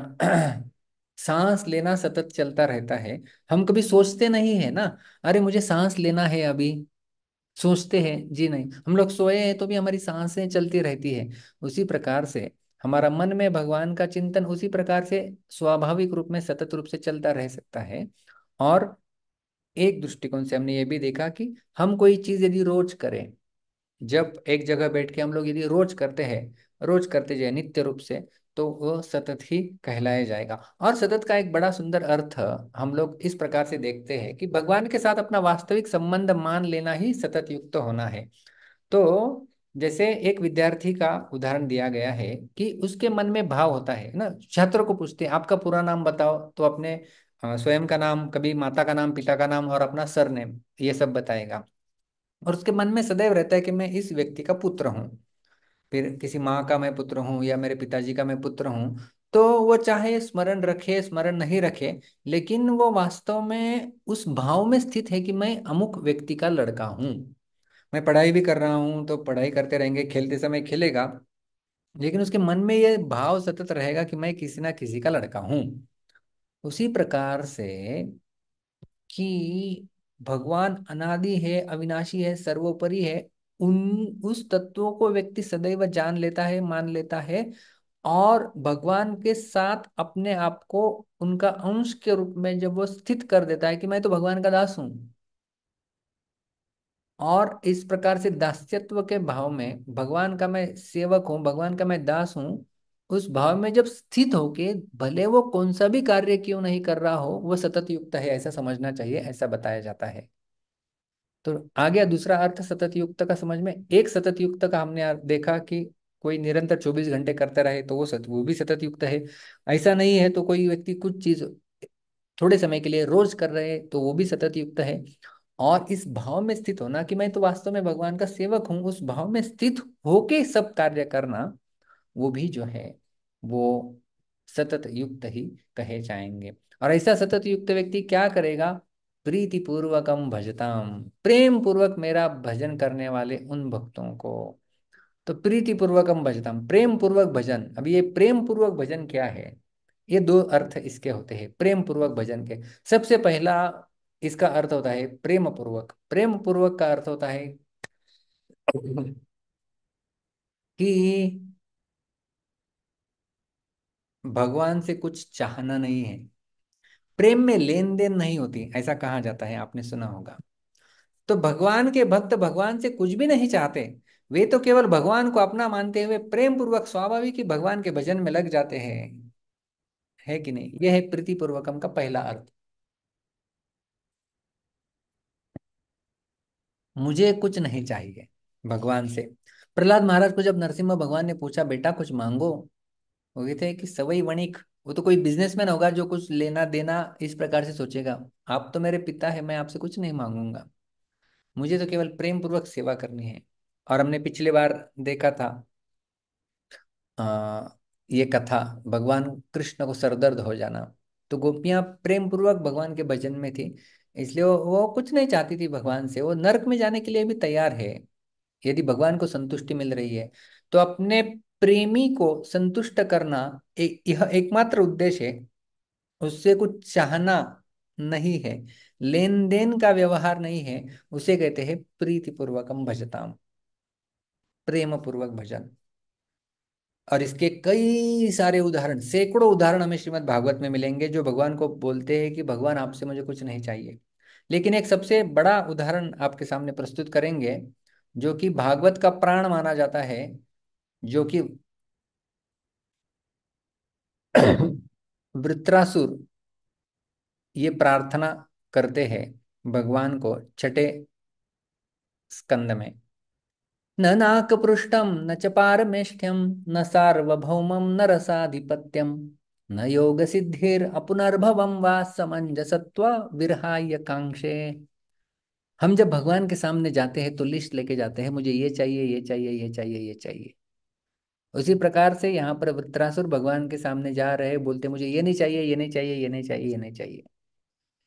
सांस लेना सतत चलता रहता है, हम कभी सोचते नहीं है ना, अरे मुझे सांस लेना है अभी, सोचते हैं? जी नहीं। हम लोग सोए हैं तो भी हमारी सांसें चलती रहती है। उसी प्रकार से हमारा मन में भगवान का चिंतन उसी प्रकार से स्वाभाविक रूप में सतत रूप से चलता रह सकता है। और एक दृष्टिकोण से हमने ये भी देखा कि हम कोई चीज यदि रोज करें, जब एक जगह बैठ के हम लोग यदि रोज करते हैं, रोज करते जाए नित्य रूप से, तो वो सतत ही कहलाया जाएगा। और सतत का एक बड़ा सुंदर अर्थ हम लोग इस प्रकार से देखते हैं कि भगवान के साथ अपना वास्तविक संबंध मान लेना ही सतत युक्त होना है। तो जैसे एक विद्यार्थी का उदाहरण दिया गया है कि उसके मन में भाव होता है ना, छात्र को पूछते हैं आपका पूरा नाम बताओ, तो अपने स्वयं का नाम, कभी माता का नाम, पिता का नाम और अपना सरनेम, ये सब बताएगा। और उसके मन में सदैव रहता है कि मैं इस व्यक्ति का पुत्र हूँ, फिर किसी माँ का मैं पुत्र हूँ या मेरे पिताजी का मैं पुत्र हूँ। तो वो चाहे स्मरण रखे स्मरण नहीं रखे, लेकिन वो वास्तव में उस भाव में स्थित है कि मैं अमुक व्यक्ति का लड़का हूँ। मैं पढ़ाई भी कर रहा हूँ तो पढ़ाई करते रहेंगे, खेलते समय खेलेगा, लेकिन उसके मन में ये भाव सतत रहेगा कि मैं किसी ना किसी का लड़का हूँ। उसी प्रकार से कि भगवान अनादि है, अविनाशी है, सर्वोपरि है, उन उस तत्वों को व्यक्ति सदैव जान लेता है, मान लेता है, और भगवान के साथ अपने आप को उनका अंश के रूप में जब वो स्थित कर देता है कि मैं तो भगवान का दास हूं, और इस प्रकार से दास्यत्व के भाव में भगवान का मैं सेवक हूँ, भगवान का मैं दास हूँ, उस भाव में जब स्थित होके भले वो कौन सा भी कार्य क्यों नहीं कर रहा हो, वो सतत युक्त है, ऐसा समझना चाहिए, ऐसा बताया जाता है। तो आ गया दूसरा अर्थ सतत युक्त का समझ में। एक सतत युक्त का हमने देखा कि कोई निरंतर 24 घंटे करता रहे तो वो भी सतत युक्त है। ऐसा नहीं है तो कोई व्यक्ति कुछ चीज थोड़े समय के लिए रोज कर रहे हैं तो वो भी सतत युक्त है। और इस भाव में स्थित होना कि मैं तो वास्तव में भगवान का सेवक हूँ, उस भाव में स्थित होके सब कार्य करना, वो भी जो है वो सतत युक्त ही कहे जाएंगे। और ऐसा सतत युक्त व्यक्ति क्या करेगा? प्रीति पूर्वकम भजताम, प्रेम पूर्वक मेरा भजन करने वाले उन भक्तों को। तो प्रीति पूर्वकम भजताम, प्रेम पूर्वक भजन। अब ये प्रेम पूर्वक भजन क्या है? ये दो अर्थ इसके होते हैं प्रेम पूर्वक भजन के। सबसे पहला इसका अर्थ होता है प्रेम पूर्वक। प्रेम पूर्वक का अर्थ होता है कि भगवान से कुछ चाहना नहीं है, प्रेम में लेन देन नहीं होती, ऐसा कहा जाता है, आपने सुना होगा। तो भगवान के भक्त भगवान से कुछ भी नहीं चाहते, वे तो केवल भगवान को अपना मानते हुए प्रेम पूर्वक स्वाभाविक ही भगवान के भजन में लग जाते हैं, है कि नहीं? यह है प्रीति पूर्वकम का पहला अर्थ। मुझे कुछ नहीं चाहिए भगवान से। प्रहलाद महाराज को जब नरसिम्हा भगवान ने पूछा, बेटा कुछ मांगो, वो ये थे कि सवई वणिक, वो तो कोई बिजनेसमैन होगा जो कुछ लेना देना इस प्रकार से सोचेगा। आप तो मेरे पिता है, मैं आपसे कुछ नहीं मांगूंगा, मुझे तो केवल प्रेम पूर्वक सेवा करनी है। और हमने पिछली बार देखा था आ, ये कथा, भगवान कृष्ण को सरदर्द हो जाना, तो गोपियां प्रेम पूर्वक भगवान के भजन में थी, इसलिए वो कुछ नहीं चाहती थी भगवान से, वो नरक में जाने के लिए भी तैयार है यदि भगवान को संतुष्टि मिल रही है। तो अपने प्रेमी को संतुष्ट करना यह एकमात्र उद्देश्य है, उससे कुछ चाहना नहीं है, लेन देन का व्यवहार नहीं है, उसे कहते हैं प्रीति पूर्वकम भजताम, प्रेम पूर्वक भजन। और इसके कई सारे उदाहरण, सैकड़ों उदाहरण हमें श्रीमद् भागवत में मिलेंगे, जो भगवान को बोलते हैं कि भगवान आपसे मुझे कुछ नहीं चाहिए। लेकिन एक सबसे बड़ा उदाहरण आपके सामने प्रस्तुत करेंगे, जो कि भागवत का प्राण माना जाता है, जो कि वृत्रासुर ये प्रार्थना करते हैं भगवान को छठे स्कंद में। न नाकपृष्ठम न च पारमेष्ठ्यम न सार्वभौमम न रसाधिपत्यम न योग सिद्धिर अपुनर्भवम वा समंजसत्व विरहाय कांक्षे। हम जब भगवान के सामने जाते हैं तो लिस्ट लेके जाते हैं, मुझे ये चाहिए, ये चाहिए, ये चाहिए, ये चाहिए। उसी प्रकार से यहाँ पर वृत्रासुर भगवान के सामने जा रहे हैं, बोलते मुझे ये नहीं चाहिए, ये नहीं चाहिए, ये नहीं चाहिए, ये नहीं चाहिए।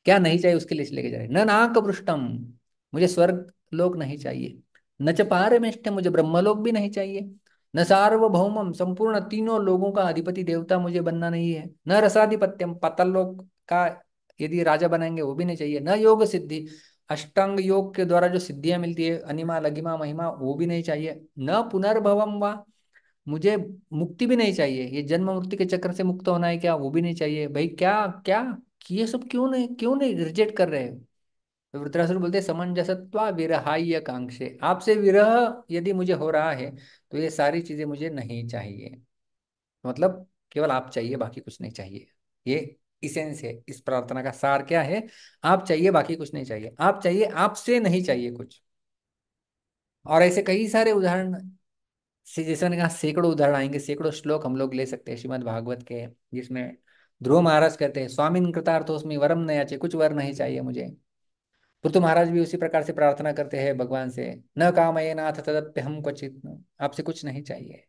क्या नहीं चाहिए उसकी लिस्ट लेके जा रहे हैं। न नाक पृष्ठम, मुझे स्वर्ग लोक नहीं चाहिए। न च पारमेष्ठ्यम, मुझे ब्रह्मलोक भी नहीं चाहिए। न सार्वभौमम, संपूर्ण तीनों लोगों का अधिपति देवता मुझे बनना नहीं है। न रसाधिपत्यम, पाताल लोक का यदि राजा बनाएंगे वो भी नहीं चाहिए। न योग सिद्धि, अष्टांग योग के द्वारा जो सिद्धियां मिलती है, अनिमा लघिमा महिमा, वो भी नहीं चाहिए। न पुनर्भवम वा, मुझे मुक्ति भी नहीं चाहिए, ये जन्म मृत्यु के चक्कर से मुक्त होना है क्या, वो भी नहीं चाहिए। भाई क्या क्या, ये सब क्यों नहीं रिजेक्ट कर रहे हो? तो वृत्रासुर बोलते समंजसत्वा विरहाय कांक्षे, आपसे विरह यदि मुझे हो रहा है तो ये सारी चीजें मुझे नहीं चाहिए। मतलब केवल आप चाहिए, बाकी कुछ नहीं चाहिए। ये इसेंस है, इस प्रार्थना का सार क्या है? आप चाहिए, बाकी कुछ नहीं चाहिए। आप चाहिए, आपसे नहीं चाहिए कुछ। और ऐसे कई सारे उदाहरण, जैसे मैंने कहा सैकड़ों उदाहरण आएंगे, सैकड़ों श्लोक हम लोग ले सकते हैं श्रीमद् भागवत के, जिसमें ध्रुव महाराज कहते हैं स्वामिन कृतार्थोस्मि वरम न याचे, कुछ वर नहीं चाहिए मुझे। पृथु महाराज भी उसी प्रकार से प्रार्थना करते हैं भगवान से, न कामये नाथ तदप्य हम क्वचित, आपसे कुछ नहीं चाहिए।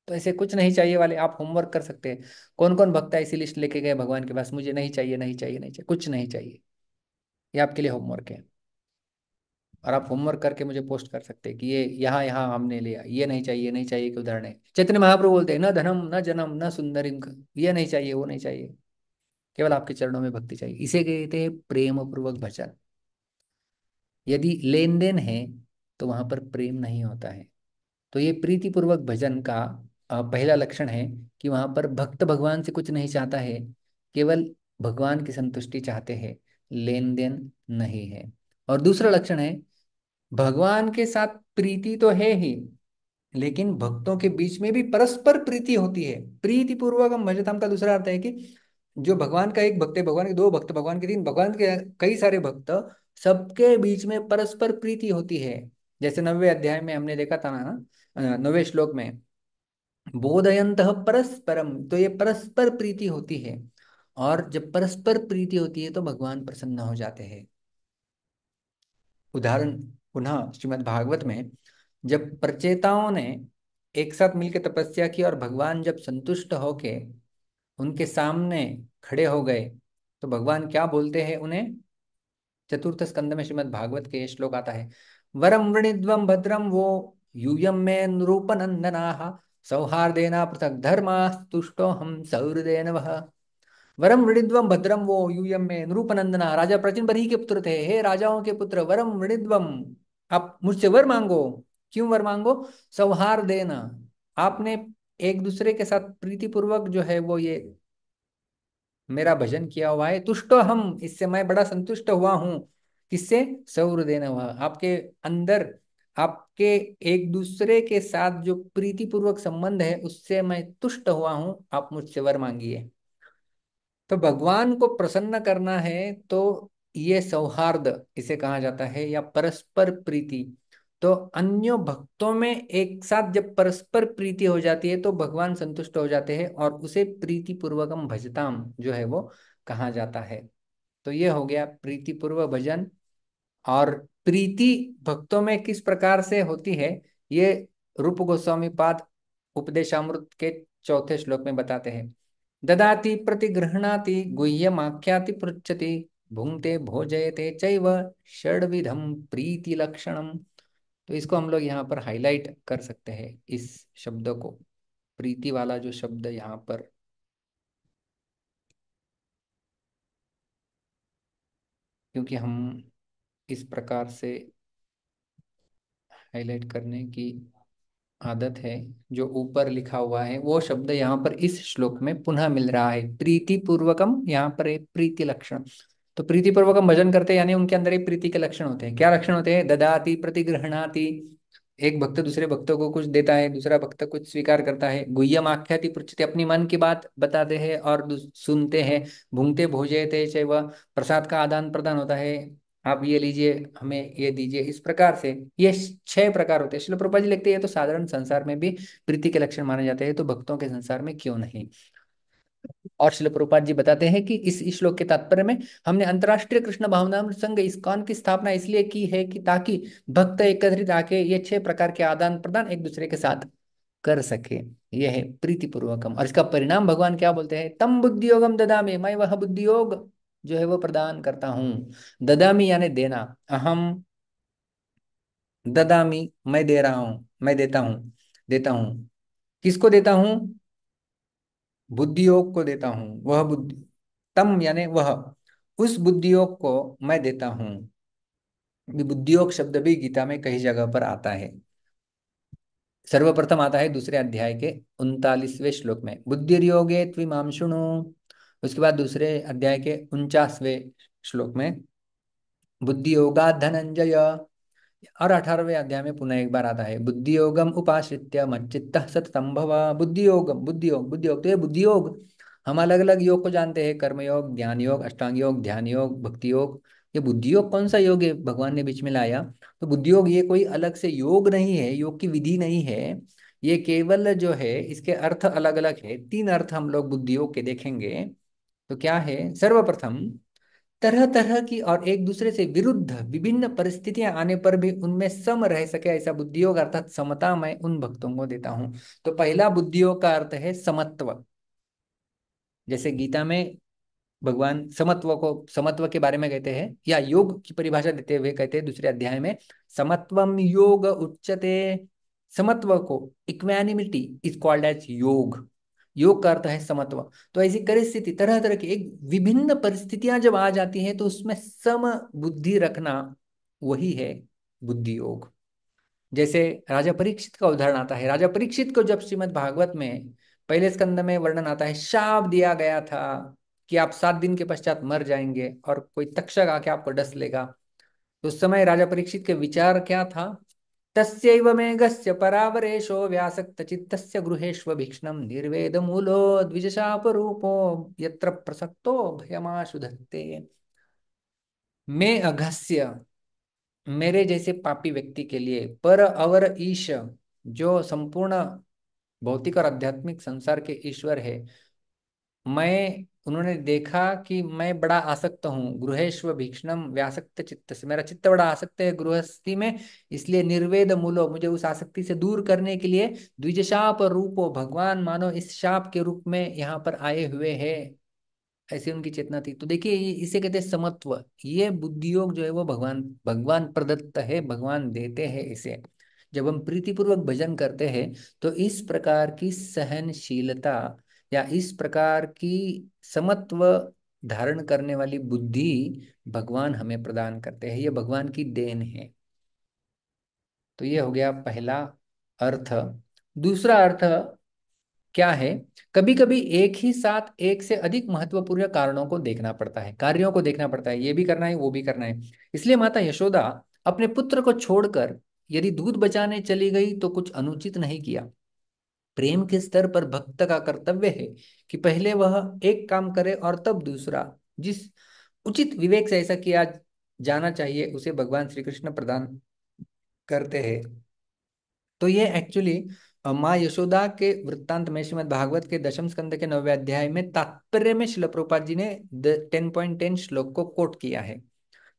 तो ऐसे कुछ नहीं चाहिए वाले आप होमवर्क कर सकते हैं। कौन कौन भक्त ऐसी लिस्ट लेके गए भगवान के पास, मुझे नहीं चाहिए, नहीं चाहिए, नहीं चाहिए, कुछ नहीं चाहिए। ये आपके लिए होमवर्क है। और आप होमवर्क करके मुझे पोस्ट कर सकते हैं कि ये यहाँ यहाँ हमने लिया, ये नहीं चाहिए, ये नहीं चाहिए के उदाहरण है। चैतन्य महाप्रभु बोलते हैं न धनम न जनम न सुंदरिम, ये नहीं चाहिए, वो नहीं चाहिए, केवल आपके चरणों में भक्ति चाहिए। इसे कहते हैं प्रेम पूर्वक भजन। यदि लेन देन है तो वहां पर प्रेम नहीं होता है। तो ये प्रीति पूर्वक भजन का पहला लक्षण है कि वहां पर भक्त भगवान से कुछ नहीं चाहता है, केवल भगवान की संतुष्टि चाहते हैं, लेन देन नहीं है। और दूसरा लक्षण है, भगवान के साथ प्रीति तो है ही, लेकिन भक्तों के बीच में भी परस्पर प्रीति होती है। प्रीति पूर्वक हम भजताम का दूसरा अर्थ है कि जो भगवान का एक भक्त है, भगवान के दो भक्त, भगवान के तीन, भगवान के कई सारे भक्त, सबके बीच में परस्पर प्रीति होती है। जैसे 9वें अध्याय में हमने देखा था ना, 9वें श्लोक में, बोधयंत परस्परम, तो ये परस्पर प्रीति होती है। और जब परस्पर प्रीति होती है तो भगवान प्रसन्न हो जाते हैं। उदाहरण पुनः श्रीमद् भागवत में, जब प्रचेताओं ने एक साथ मिलकर तपस्या की और भगवान जब संतुष्ट होके उनके सामने खड़े हो गए, तो भगवान क्या बोलते हैं उन्हें? चतुर्थ स्कंद में श्रीमद् भागवत के ये श्लोक आता है, वरम वृणीद्वम भद्रम वो यूयम मे नृपनंदनाः सौहार्देना पृथक धर्मा तुष्टो हम सौहृदेन वह। वरम वृणीद्वम भद्रम वो यूयम में नृपनंदना, राजा प्राचीन बरही के पुत्र थे, हे राजाओं के पुत्र, वरम वृणीद्वम, आप मुझसे वर मांगो। क्यों वर मांगो? सौहार्द देना, आपने एक दूसरे के साथ प्रीतिपूर्वक जो है वो ये मेरा भजन किया हुआ है, तुष्टो हम, इससे मैं बड़ा संतुष्ट हुआ हूँ। किससे? सौहृदेन हुआ, आपके अंदर, आपके एक दूसरे के साथ जो प्रीतिपूर्वक संबंध है उससे मैं तुष्ट हुआ हूँ, आप मुझसे वर मांगिए। तो भगवान को प्रसन्न करना है तो ये सौहार्द इसे कहा जाता है, या परस्पर प्रीति। तो अन्य भक्तों में एक साथ जब परस्पर प्रीति हो जाती है तो भगवान संतुष्ट हो जाते हैं, और उसे प्रीति पूर्वकम भजताम जो है वो कहा जाता है। तो ये हो गया प्रीति पूर्वक भजन। और प्रीति भक्तों में किस प्रकार से होती है, ये रूप गोस्वामी पाद उपदेशामृत के चौथे श्लोक में बताते हैं। ददाति प्रतिगृह्णाति गुह्यमाख्याति पृच्छति भुंक्ते भोजयते चैव षड्विधम प्रीति लक्षणम। तो इसको हम लोग यहाँ पर हाईलाइट कर सकते हैं, इस शब्द को, प्रीति वाला जो शब्द यहाँ पर, क्योंकि हम इस प्रकार से हाईलाइट करने की आदत है। जो ऊपर लिखा हुआ है वो शब्द यहाँ पर इस श्लोक में पुनः मिल रहा है, प्रीति पूर्वकम, यहाँ पर है प्रीति लक्षण। तो प्रीति पूर्वकम भजन करते हैं, यानी उनके अंदर एक प्रीति के लक्षण होते हैं। क्या लक्षण होते हैं? ददाति प्रतिगृह्णाति, एक भक्त दूसरे भक्तों को कुछ देता है, दूसरा भक्त कुछ स्वीकार करता है। गुह्यम आख्याति पृच्छते, अपनी मन की बात बताते हैं और सुनते हैं। भुंक्ते भोजयते चैव, प्रसाद का आदान प्रदान होता है, आप ये लीजिए, हमें ये दीजिए, इस प्रकार से। ये 6 प्रकार होते हैं। श्रील प्रभुपाद जी लिखते हैं तो साधारण संसार में भी प्रीति के लक्षण माने जाते हैं, तो भक्तों के संसार में क्यों नहीं। और श्रील प्रभुपाद जी बताते हैं कि इस श्लोक के तात्पर्य में हमने अंतर्राष्ट्रीय कृष्ण भावनामृत संघ इस्कॉन की स्थापना इसलिए की है कि ताकि भक्त एकत्रित आके ये 6 प्रकार के आदान प्रदान एक दूसरे के साथ कर सके। यह है प्रीति पूर्वकम। और इसका परिणाम भगवान क्या बोलते हैं? तम बुद्धि योगम ददामि, मैं वह बुद्धि योग जो है वो प्रदान करता हूँ। ददामी यानी देना, अहम ददामी, मैं दे रहा हूँ, मैं देता हूँ, देता हूँ। किसको देता हूँ? बुद्धि योग को देता हूँ। वह बुद्धि, तम यानी वह, उस बुद्धि योग को मैं देता हूँ। ये बुद्धि योग शब्द भी गीता में कई जगह पर आता है। सर्वप्रथम आता है दूसरे अध्याय के 39वें श्लोक में, बुद्धि योगे त्विमाम शृणु। उसके बाद दूसरे अध्याय के 49वें श्लोक में, बुद्धि योगा धनंजय। और 18वें अध्याय में पुनः एक बार आता है, बुद्धि योगम उपाश्रित्य मच्चित्तः सततम भव। बुद्धि योगम, बुद्धि योग, बुद्धि योग, तो ये बुद्धि योग, हम अलग अलग योग को जानते हैं, कर्म योग, ज्ञान योग, अष्टांग योग, ध्यान योग, भक्ति योग। ये बुद्धि योग कौन सा योग है भगवान ने बीच में लाया? तो बुद्धि योग ये कोई अलग से योग नहीं है, योग की विधि नहीं है, ये केवल जो है इसके अर्थ अलग अलग है। 3 अर्थ हम लोग बुद्धि योग के देखेंगे। तो क्या है? सर्वप्रथम, तरह तरह की और एक दूसरे से विरुद्ध विभिन्न परिस्थितियां आने पर भी उनमें सम रह सके, ऐसा बुद्धि योग अर्थात समता मैं उन भक्तों को देता हूं। तो पहला बुद्धि योग का अर्थ है समत्व। जैसे गीता में भगवान समत्व को, समत्व के बारे में कहते हैं, या योग की परिभाषा देते हुए कहते हैं दूसरे अध्याय में, समत्वम योग उच्यते। समत्व को, इक्वानिमिटी इज कॉल्ड एज योग। योग का अर्थ है समत्व। तो ऐसी परिस्थिति, तरह तरह की एक विभिन्न परिस्थितियां जब आ जाती हैं तो उसमें सम बुद्धि रखना, वही है बुद्धि योग। जैसे राजा परीक्षित का उदाहरण आता है। राजा परीक्षित को जब श्रीमद् भागवत में पहले स्कंद में वर्णन आता है, शाप दिया गया था कि आप 7 दिन के पश्चात मर जाएंगे और कोई तक्षक आके आपको डस लेगा, तो उस समय राजा परीक्षित के विचार क्या था? तस्यैव मेघस्य परावरेशो व्यासक्त चित्तस्य गृहेष्व भीक्ष्णम निर्वेद मूलो द्विजशापरूपो यत्र प्रसक्तो भयमाशु धत्ते। मैं अघस्य, मेरे जैसे पापी व्यक्ति के लिए, पर अवर ईश, जो संपूर्ण भौतिक और आध्यात्मिक संसार के ईश्वर है, मैं, उन्होंने देखा कि मैं बड़ा आसक्त हूँ, गृहेश्व भीक्षणम व्यासक्त चित्त से, मेरा चित्त बड़ा आसक्त है गृहस्थी में, इसलिए निर्वेद मूलो, मुझे उस आसक्ति से दूर करने के लिए द्विजशाप रूपो, भगवान मानो इस शाप के रूप में यहाँ पर आए हुए हैं, ऐसी उनकी चेतना थी। तो देखिए इसे कहते हैं समत्व। ये बुद्धि योग जो है वो भगवान भगवान प्रदत्त है, भगवान देते हैं इसे। जब हम प्रीतिपूर्वक भजन करते हैं तो इस प्रकार की सहनशीलता या इस प्रकार की समत्व धारण करने वाली बुद्धि भगवान हमें प्रदान करते हैं, ये भगवान की देन है। तो ये हो गया पहला अर्थ। दूसरा अर्थ क्या है, कभी कभी एक ही साथ एक से अधिक महत्वपूर्ण कारणों को देखना पड़ता है, कार्यों को देखना पड़ता है, ये भी करना है वो भी करना है। इसलिए माता यशोदा अपने पुत्र को छोड़कर यदि दूध बचाने चली गई तो कुछ अनुचित नहीं किया। प्रेम के स्तर पर भक्त का कर्तव्य है कि पहले वह एक काम करे और तब दूसरा। जिस उचित विवेक से ऐसा किया जाना चाहिए उसे भगवान श्री कृष्ण प्रदान करते हैं। तो ये एक्चुअली माँ यशोदा के वृत्तांत में श्रीमद् भागवत के दशम स्कंद के 9वें अध्याय में तात्पर्य में शिल प्रभुपाद जी ने 10.10 श्लोक को कोट किया है।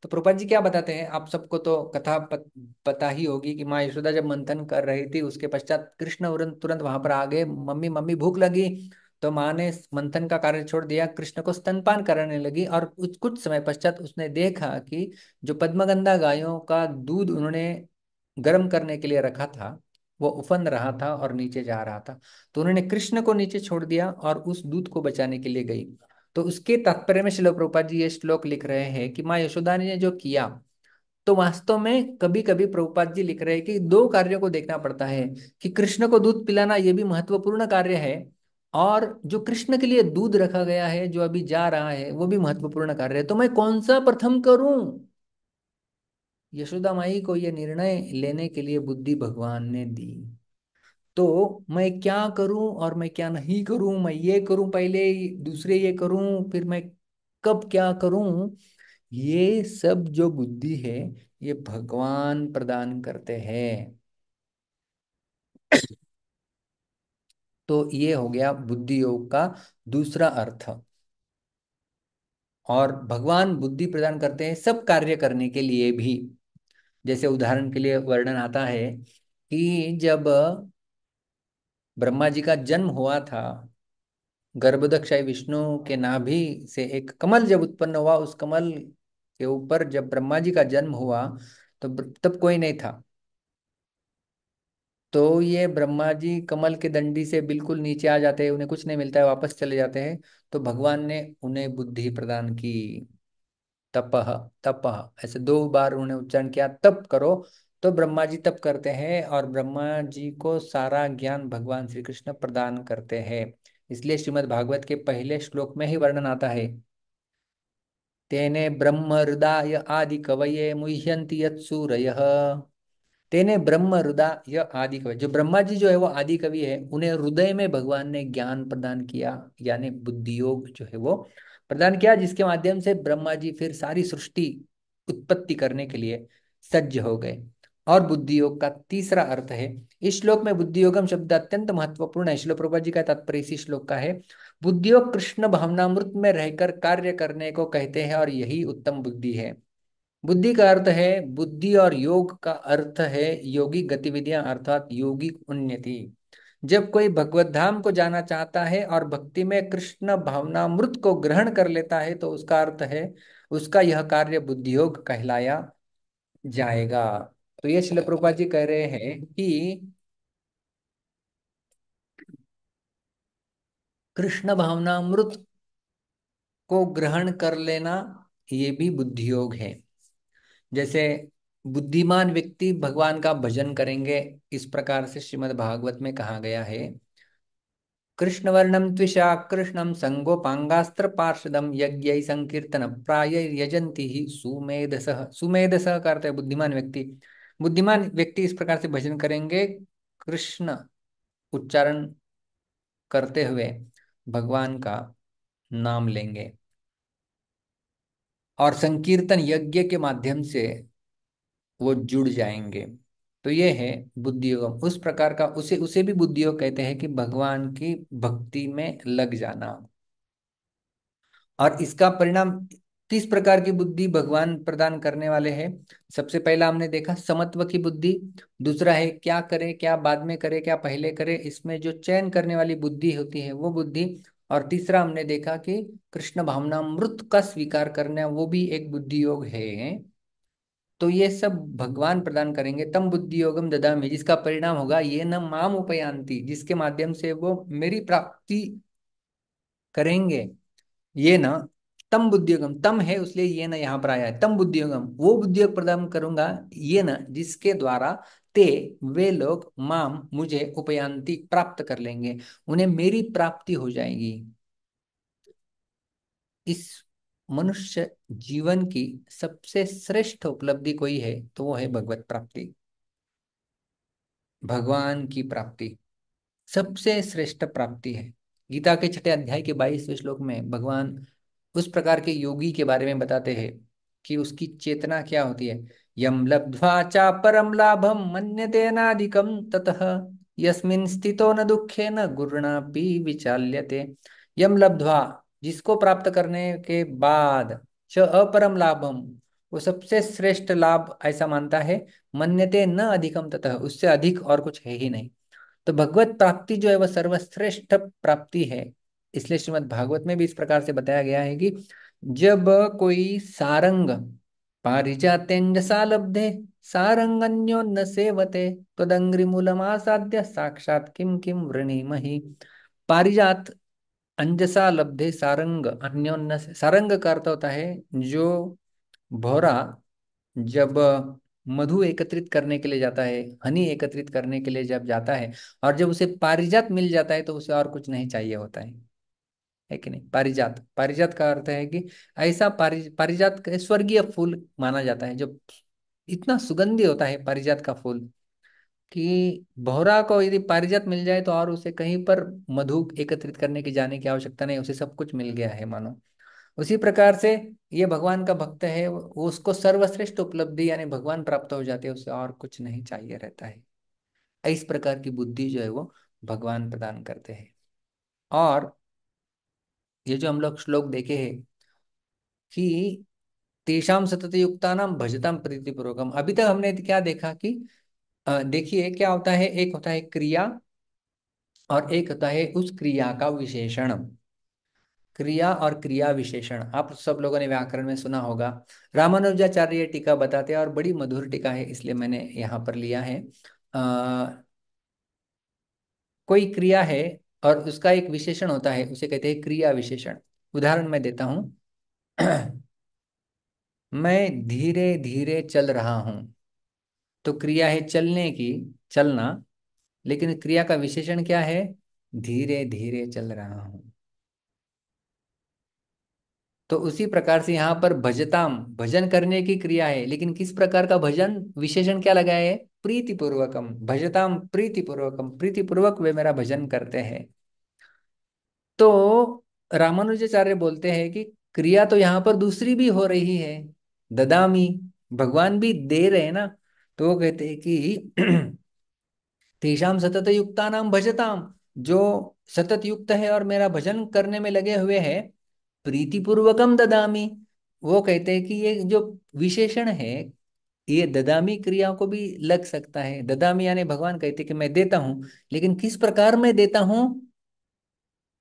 तो प्रभुपाद जी क्या बताते हैं, आप सबको तो कथा पता ही होगी कि माँ यशोदा जब मंथन कर रही थी उसके पश्चात कृष्ण तुरंत वहां पर आ गए। मम्मी मम्मी भूख लगी, तो माँ ने मंथन का कार्य छोड़ दिया, कृष्ण को स्तनपान कराने लगी। और कुछ समय पश्चात उसने देखा कि जो पद्मगंधा गायों का दूध उन्होंने गर्म करने के लिए रखा था वो उफन रहा था और नीचे जा रहा था। तो उन्होंने कृष्ण को नीचे छोड़ दिया और उस दूध को बचाने के लिए गई। तो उसके तात्पर्य में श्रील प्रभुपाद जी ये श्लोक लिख रहे हैं कि माँ यशोदा ने जो किया, तो वास्तव में कभी कभी प्रभुपाद जी लिख रहे हैं कि दो कार्यों को देखना पड़ता है कि कृष्ण को दूध पिलाना ये भी महत्वपूर्ण कार्य है, और जो कृष्ण के लिए दूध रखा गया है जो अभी जा रहा है वो भी महत्वपूर्ण कार्य है। तो मैं कौन सा प्रथम करूं? यशोदा माई को ये निर्णय लेने के लिए बुद्धि भगवान ने दी। तो मैं क्या करूं और मैं क्या नहीं करूं, मैं ये करूं पहले दूसरे ये करूं फिर मैं कब क्या करूं, ये सब जो बुद्धि है ये भगवान प्रदान करते हैं। तो ये हो गया बुद्धि योग का दूसरा अर्थ। और भगवान बुद्धि प्रदान करते हैं सब कार्य करने के लिए भी। जैसे उदाहरण के लिए वर्णन आता है कि जब ब्रह्मा जी का जन्म हुआ था, गर्भोदक्षाई विष्णु के नाभि से एक कमल जब उत्पन्न हुआ, उस कमल के ऊपर जब ब्रह्मा जी का जन्म हुआ तो तब कोई नहीं था। तो ये ब्रह्मा जी कमल के डंडी से बिल्कुल नीचे आ जाते हैं, उन्हें कुछ नहीं मिलता है, वापस चले जाते हैं। तो भगवान ने उन्हें बुद्धि प्रदान की। तपह तपह ऐसे 2 बार उन्होंने उच्चारण किया, तप करो। तो ब्रह्मा जी तप करते हैं और ब्रह्मा जी को सारा ज्ञान भगवान श्री कृष्ण प्रदान करते हैं। इसलिए श्रीमद् भागवत के पहले श्लोक में ही वर्णन आता है, तेने ब्रह्म हृदय आदि कवये मुह्यन्ति यत्सूरयः। तेने ब्रह्म हृदय यह आदि कवि, जो ब्रह्मा जी जो है वो आदि कवि है, उन्हें हृदय में भगवान ने ज्ञान प्रदान किया, यानी बुद्धि योग जो है वो प्रदान किया, जिसके माध्यम से ब्रह्मा जी फिर सारी सृष्टि उत्पत्ति करने के लिए सज्ज हो गए। और बुद्धि योग का तीसरा अर्थ है, इस श्लोक में बुद्धि योगम शब्द अत्यंत महत्वपूर्ण है। श्रील प्रभुपाद जी का तात्पर्य इसी श्लोक का है। बुद्धि योग कृष्ण भावनामृत में रहकर कार्य करने को कहते हैं और यही उत्तम बुद्धि है। बुद्धि का अर्थ है बुद्धि और योग का अर्थ है योगिक गतिविधियां अर्थात योगिक उन्नति। जब कोई भगवत धाम को जाना चाहता है और भक्ति में कृष्ण भावनामृत को ग्रहण कर लेता है तो उसका अर्थ है उसका यह कार्य बुद्धि योग कहलाया जाएगा। तो ये श्रील प्रभुपाद जी कह रहे हैं कि कृष्ण भावनामृत को ग्रहण कर लेना ये भी बुद्धि योग है। जैसे बुद्धिमान व्यक्ति भगवान का भजन करेंगे, इस प्रकार से श्रीमद् भागवत में कहा गया है, कृष्ण वर्णम त्विषा कृष्णम संगोपांगास्त्र पार्षदम यज्ञ संकीर्तन प्राय यजंती ही सुमेधसः। सुमेधसः का अर्थ है बुद्धिमान व्यक्ति। बुद्धिमान व्यक्ति इस प्रकार से भजन करेंगे, कृष्ण उच्चारण करते हुए भगवान का नाम लेंगे और संकीर्तन यज्ञ के माध्यम से वो जुड़ जाएंगे। तो ये है बुद्धि योग। उस प्रकार का उसे उसे भी बुद्धि योग कहते हैं कि भगवान की भक्ति में लग जाना। और इसका परिणाम किस प्रकार की बुद्धि भगवान प्रदान करने वाले हैं? सबसे पहला हमने देखा समत्व की बुद्धि, दूसरा है क्या करे क्या बाद में करे क्या पहले करे, इसमें जो चयन करने वाली बुद्धि होती है वो बुद्धि। और तीसरा हमने देखा कि कृष्ण भावनामृत का स्वीकार करना, वो भी एक बुद्धि योग है। तो ये सब भगवान प्रदान करेंगे। तम बुद्धि योगम ददामि, जिसका परिणाम होगा ये न माम उपयांति, जिसके माध्यम से वो मेरी प्राप्ति करेंगे। ये न तम बुद्धि योगम, तम है उसलिए ये न यहाँ पर आया है, तम बुद्धि योगम वो बुद्धि योग प्रदान करूंगा, ये न जिसके द्वारा ते वे लोग माम मुझे उपयांति प्राप्त कर लेंगे, उन्हें मेरी प्राप्ति हो जाएगी। इस मनुष्य जीवन की सबसे श्रेष्ठ उपलब्धि कोई है तो वो है भगवत प्राप्ति, भगवान की प्राप्ति सबसे श्रेष्ठ प्राप्ति है। गीता के छठे अध्याय के 22वें श्लोक में भगवान उस प्रकार के योगी के बारे में बताते हैं कि उसकी चेतना क्या होती है। यम लब्ध्वा चा परम लाभम मन्यते नाधिकम ततः यस्मिन् स्थितो न दुखे न गुरुणापि विचाल्यते। यम लब्ध्वा, जिसको प्राप्त करने के बाद, च अपरम लाभम, वो सबसे श्रेष्ठ लाभ ऐसा मानता है, मन्यते न अधिकम ततः, उससे अधिक और कुछ है ही नहीं। तो भगवत प्राप्ति जो है वह सर्वश्रेष्ठ प्राप्ति है। इसलिए श्रीमद् भागवत में भी इस प्रकार से बताया गया है कि जब कोई सारंग पारिजातेंजसा लब्धे सारंगन्यो न सेवते तदंग्रिमूलमासाद्य साक्षात किम किम वृणीमहि। पारिजात अंजसा लब्धे सारंग अन्योन्य से, सारंग का अर्थ होता है जो भौरा जब मधु एकत्रित करने के लिए जाता है, हनी एकत्रित करने के लिए जब जाता है, और जब उसे पारिजात मिल जाता है तो उसे और कुछ नहीं चाहिए होता है कि नहीं। पारिजात, पारिजात का अर्थ है कि ऐसा पारिजात का स्वर्गीय फूल माना जाता है, जो इतना सुगंधी होता है पारिजात का फूल कि भौरा को यदि पारिजात मिल जाए तो और उसे कहीं पर मधु एकत्रित करने की जाने की आवश्यकता नहीं, उसे सब कुछ मिल गया है मानो। उसी प्रकार से ये भगवान का भक्त है, वो उसको सर्वश्रेष्ठ उपलब्धि यानी भगवान प्राप्त हो जाते हैं, उसे और कुछ नहीं चाहिए रहता है। इस प्रकार की बुद्धि जो है वो भगवान प्रदान करते हैं। और ये जो हम लोग श्लोक देखे हैं कि तेषाम सतत युक्तानाम भजताम प्रीतिपूर्वकम, अभी तक हमने क्या देखा कि देखिए क्या होता है, एक होता है क्रिया और एक होता है उस क्रिया का विशेषण। क्रिया और क्रिया विशेषण आप सब लोगों ने व्याकरण में सुना होगा। रामानुजाचार्य ये टीका बताते हैं और बड़ी मधुर टीका है, इसलिए मैंने यहाँ पर लिया है। कोई क्रिया है और उसका एक विशेषण होता है, उसे कहते हैं क्रिया विशेषण। उदाहरण मैं देता हूँ। मैं धीरे धीरे चल रहा हूँ, तो क्रिया है चलने की, चलना, लेकिन क्रिया का विशेषण क्या है, धीरे धीरे चल रहा हूँ। तो उसी प्रकार से यहाँ पर भजताम, भजन करने की क्रिया है, लेकिन किस प्रकार का भजन, विशेषण क्या लगाया है, प्रीतिपूर्वकम। भजताम प्रीतिपूर्वकम, प्रीतिपूर्वक वे मेरा भजन करते हैं। तो रामानुजाचार्य बोलते हैं कि क्रिया तो यहाँ पर दूसरी भी हो रही है, ददामी, भगवान भी दे रहे हैं ना। तो वो कहते हैं कि तेषाम सतत युक्ता नाम भजताम, जो सतत युक्त है और मेरा भजन करने में लगे हुए हैं, प्रीतिपूर्वकम ददामी। वो कहते हैं कि ये जो विशेषण है ये ददामी क्रिया को भी लग सकता है। ददामी यानी भगवान कहते हैं कि मैं देता हूं, लेकिन किस प्रकार मैं देता हूं,